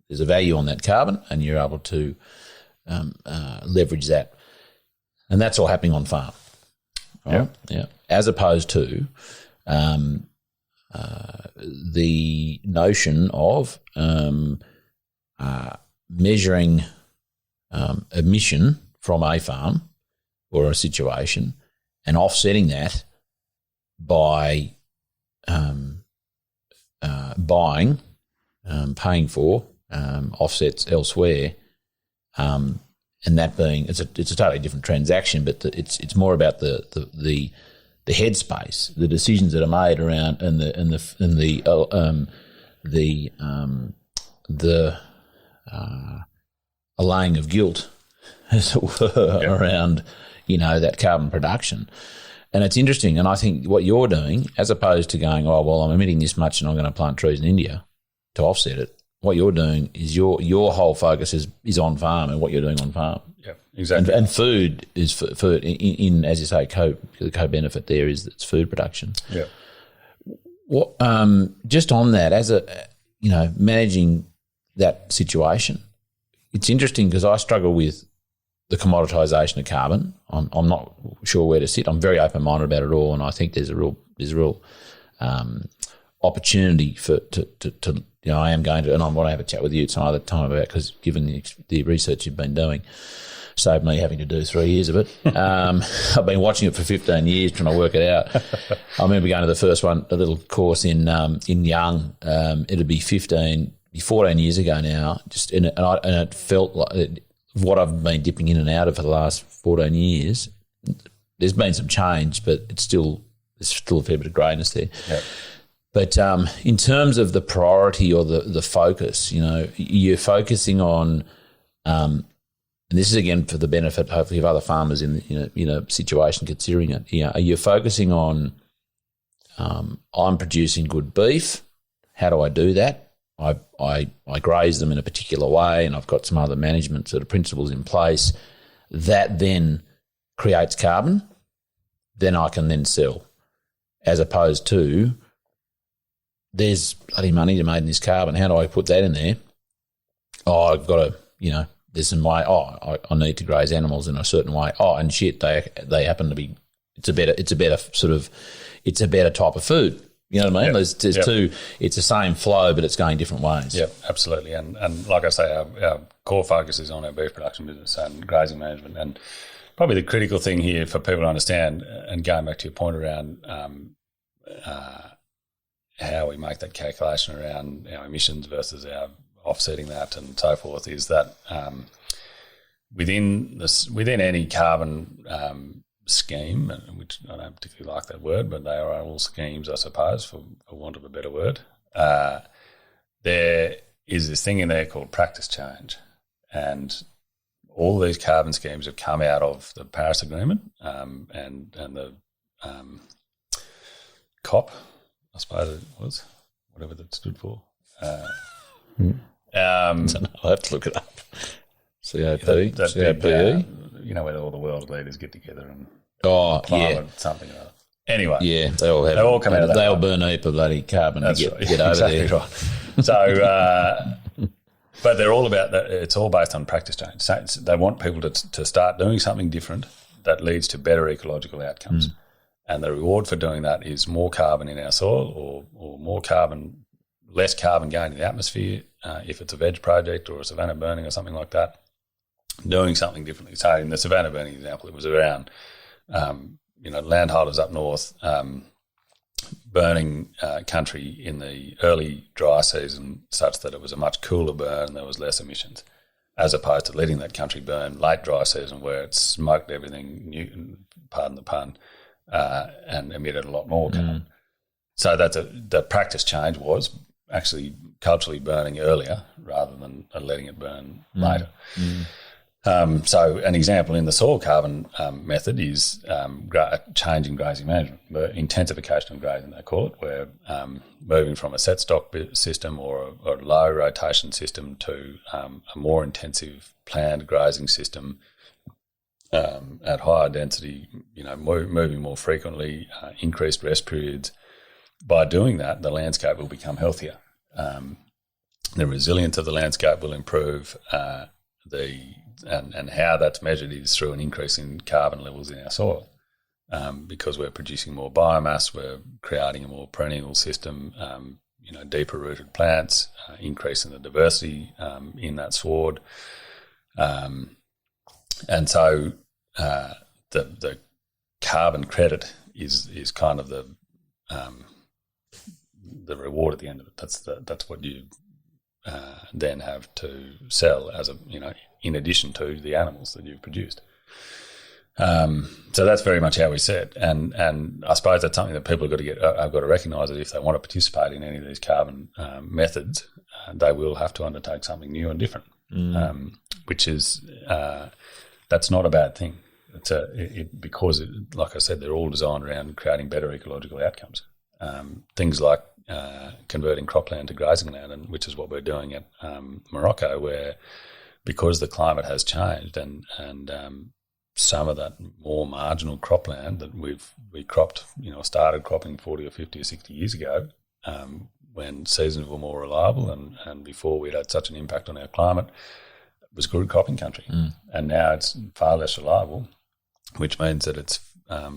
There's a value on that carbon, and you're able to leverage that, and that's all happening on farm, right? Yeah. As opposed to the notion of measuring emission from a farm or a situation and offsetting that by buying, paying for offsets elsewhere, and that being it's a totally different transaction, but it's more about the headspace, the decisions that are made around, and the allaying of guilt, as it were, around that carbon production. And it's interesting, and I think what you're doing, as opposed to going, oh well, I'm emitting this much and I'm going to plant trees in India to offset it, what you're doing is your whole focus is on farm and what you're doing on farm. Yeah, exactly. And food is food in as you say, the co-benefit there is it's food production. Yeah. What just on that, as managing that situation, it's interesting because I struggle with the commoditisation of carbon. I'm not sure where to sit. I'm very open-minded about it all, and I think there's a real opportunity to I am going to, and I want to have a chat with you at some other time about, because given the research you've been doing, saved me having to do 3 years of it. I've been watching it for 15 years trying to work it out. I remember going to the first one, a little course in Young. It'd be 14 years ago now. And it felt like what I've been dipping in and out of for the last 14 years. There's been some change, but there's still a fair bit of greyness there. Yep. But in terms of the priority or the focus, you're focusing on, and this is again for the benefit hopefully of other farmers in a situation considering it. Are you focusing on, I'm producing good beef? How do I do that? I graze them in a particular way, and I've got some other management sort of principles in place that then creates carbon. Then I can then sell, as opposed to, there's bloody money to made in this carbon. How do I put that in there? Oh, I've got to, there's some way. Oh, I need to graze animals in a certain way. Oh, and shit, they happen to be. It's a better type of food. You know what I mean? Yep. There's two. It's the same flow, but it's going different ways. Yeah, absolutely. And like I say, our core focus is on our beef production business and grazing management. And probably the critical thing here for people to understand, and going back to your point around how we make that calculation around our emissions versus our offsetting that and so forth, is that within any carbon scheme, which I don't particularly like that word, but they are all schemes, I suppose, for want of a better word, there is this thing in there called practice change. And all these carbon schemes have come out of the Paris Agreement and the COP, I suppose it was, whatever that stood for. I have to look it up. COP, COPE. Where all the world leaders get together and something or other. Anyway, yeah, they all come out of that. They all burn a heap of bloody carbon to get over exactly there. Right. So, but they're all about that. It's all based on practice change. So they want people to start doing something different that leads to better ecological outcomes. And the reward for doing that is more carbon in our soil, or more carbon, less carbon going to the atmosphere, if it's a veg project or a savanna burning or something like that, doing something differently. So in the savanna burning example, it was around, landholders up north burning country in the early dry season such that it was a much cooler burn and there was less emissions, as opposed to letting that country burn late dry season where it smoked everything, pardon the pun, and emitted a lot more carbon. So the practice change was actually culturally burning earlier rather than letting it burn later. So an example in the soil carbon method is changing grazing management, the intensification of grazing they call it, where moving from a set stock system or a low rotation system to a more intensive planned grazing system at higher density, moving more frequently, increased rest periods. By doing that, the landscape will become healthier. The resilience of the landscape will improve. And how that's measured is through an increase in carbon levels in our soil, because we're producing more biomass, we're creating a more perennial system, deeper rooted plants, increasing the diversity in that sward, and so the carbon credit is kind of the reward at the end of it. That's what you then have to sell as in addition to the animals that you've produced. So that's very much how we see it, and I suppose that's something that people have got to recognise that if they want to participate in any of these carbon methods, they will have to undertake something new and different, which is that's not a bad thing. Because like I said, they're all designed around creating better ecological outcomes. Things like converting cropland to grazing land, which is what we're doing at Morocco, where because the climate has changed and some of that more marginal cropland that we cropped, started cropping 40 or 50 or 60 years ago, when seasons were more reliable and before we'd had such an impact on our climate, it was good cropping country. And now it's far less reliable, which means that it's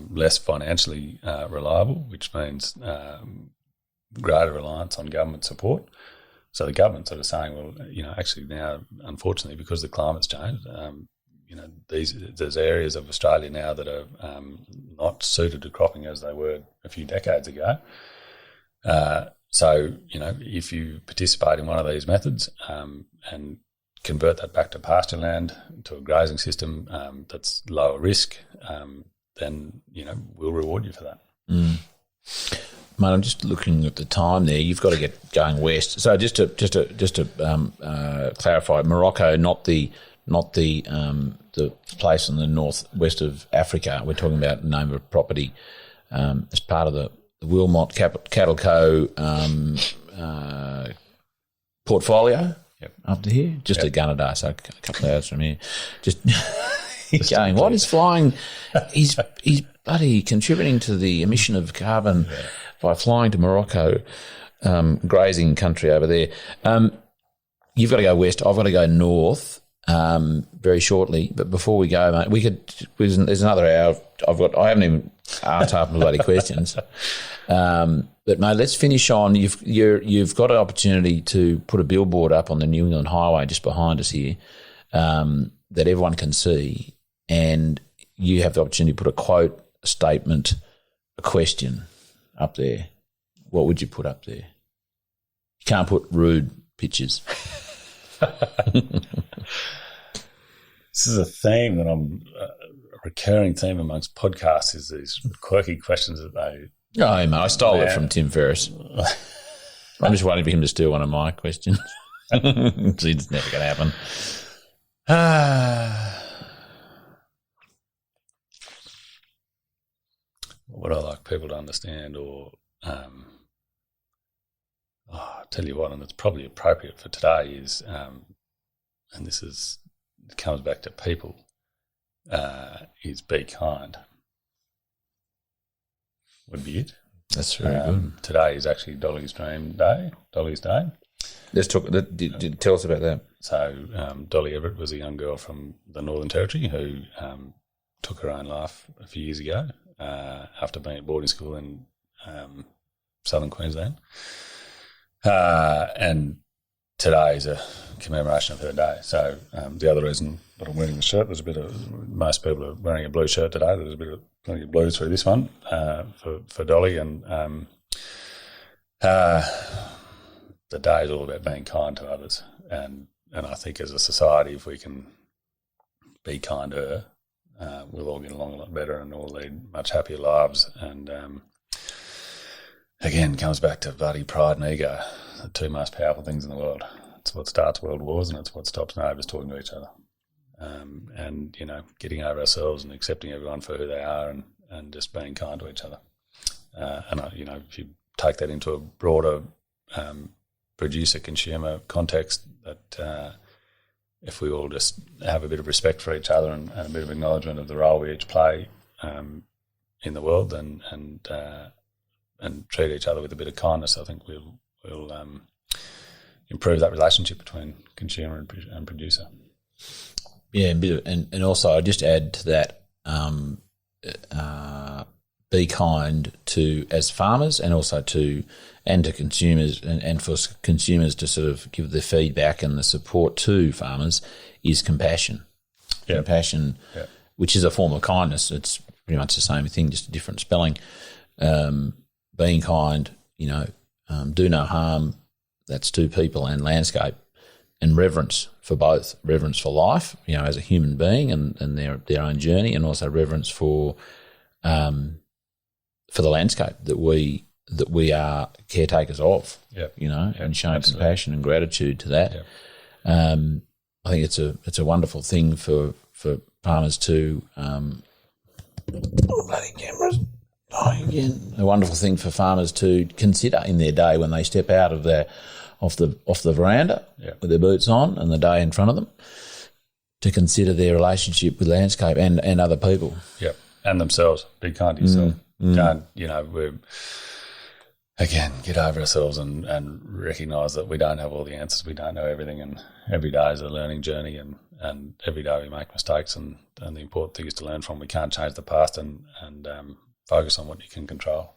less financially reliable, which means greater reliance on government support. So the government's sort of saying, well, actually now, unfortunately, because the climate's changed, there's areas of Australia now that are not suited to cropping as they were a few decades ago. So, if you participate in one of these methods and convert that back to pasture land, to a grazing system that's lower risk, then, we'll reward you for that. Mate, I'm just looking at the time there. You've got to get going west. So just to clarify, Morocco, not the place in the northwest of Africa. We're talking about the name of a property as part of the Wilmot Cattle Co portfolio. Yep. Up to here, just at Gunnedah, so a couple of hours from here. Just going, what is flying? He's bloody contributing to the emission of carbon by flying to Morocco, grazing country over there. You've got to go west. I've got to go north very shortly. But before we go, mate, there's another hour. I haven't even asked half my bloody questions. But mate, let's finish on. You've got an opportunity to put a billboard up on the New England Highway just behind us here that everyone can see, and you have the opportunity to put a quote, a statement, a question up there. What would you put up there? You can't put rude pictures. This is a theme that a recurring theme amongst podcasts is these quirky questions that they. Oh, mate, I stole it from Tim Ferriss. I'm just waiting for him to steal one of my questions. It's never going to happen. What would I like people to understand, or I'll tell you what, and it's probably appropriate for today is, and it comes back to people, is be kind. Would be it. That's very good. Today is actually Dolly's Day. Let's talk. Tell us about that. So Dolly Everett was a young girl from the Northern Territory who took her own life a few years ago after being at boarding school in southern Queensland. And today is a commemoration of her day. So the other reason that I'm wearing the shirt, most people are wearing a blue shirt today. There's plenty of blue through this one for Dolly. And the day is all about being kind to others. And I think as a society, if we can be kind to her, we'll all get along a lot better and all lead much happier lives. And again, comes back to bloody pride and ego, the two most powerful things in the world. It's what starts world wars, and it's what stops neighbours talking to each other. And, you know, getting over ourselves and accepting everyone for who they are, and just being kind to each other. You know, if you take that into a broader producer-consumer context, that if we all just have a bit of respect for each other and a bit of acknowledgement of the role we each play in the world, and treat each other with a bit of kindness, I think we'll improve that relationship between consumer and producer. Yeah, and also I'd just add to that, be kind to as farmers, and also to consumers, and for consumers to sort of give the feedback and the support to farmers is compassion. Yep. Compassion, yep. Which is a form of kindness. It's pretty much the same thing, just a different spelling. Being kind, you know, do no harm. That's to people and landscape, and reverence for both. Reverence for life, you know, as a human being and their own journey, and also reverence for the landscape that we are caretakers of. Yep. You know, and showing absolutely. Compassion and gratitude to that. Yep. I think it's a wonderful thing for farmers to bloody cameras. Again, a wonderful thing for farmers to consider in their day when they step out of off the veranda with their boots on and the day in front of them, to consider their relationship with landscape and other people. Yep, and themselves. Be kind to yourself. Can't, you know, get over ourselves and recognise that we don't have all the answers. We don't know everything, and every day is a learning journey, and every day we make mistakes, and the important thing is to learn from. We can't change the past, and focus on what you can control.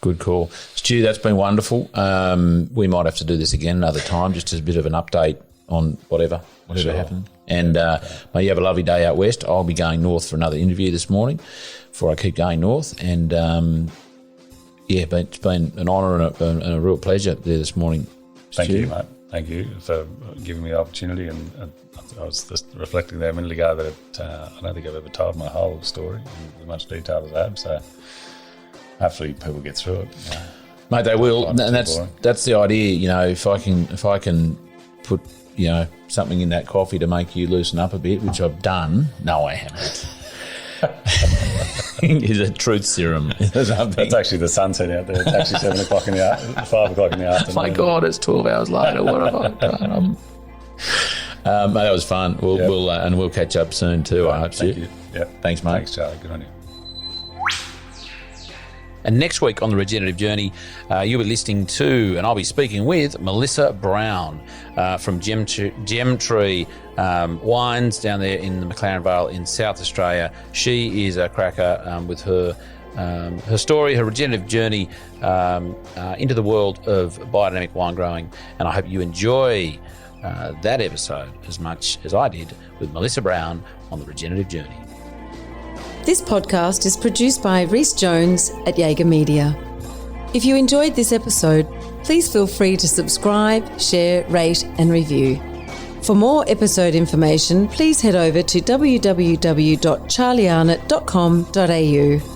Good call. Stu, that's been wonderful. We might have to do this again another time, just as a bit of an update on whatever sure. happened. And may you have a lovely day out west. I'll be going north for another interview this morning before I keep going north. And, but it's been an honour and a real pleasure there this morning, Stu. Thank you, mate. Thank you for giving me the opportunity. And I was just reflecting there a minute ago that I don't think I've ever told my whole story in as much detail as I have. So hopefully people get through it. Mate, they will, and that's the idea. You know, if I can put, you know, something in that coffee to make you loosen up a bit, which I've done. No, I haven't. Is a truth serum. That's actually the sunset out there. It's actually 5 o'clock in the afternoon. My God, it's 12 hours later. What have I done? Mate, that was fun. We'll catch up soon too. Right, I hope so. Thank you. Yeah. Thanks, mate. Thanks, Charlie. Good on you. And next week on the Regenerative Journey, you'll be listening to, and I'll be speaking with, Melissa Brown from Gemtree Wines down there in the McLaren Vale in South Australia. She is a cracker with her story, her regenerative journey into the world of biodynamic wine growing. And I hope you enjoy that episode as much as I did with Melissa Brown on the Regenerative Journey. This podcast is produced by Rhys Jones at Jaeger Media. If you enjoyed this episode, please feel free to subscribe, share, rate and review. For more episode information, please head over to www.charliearnott.com.au.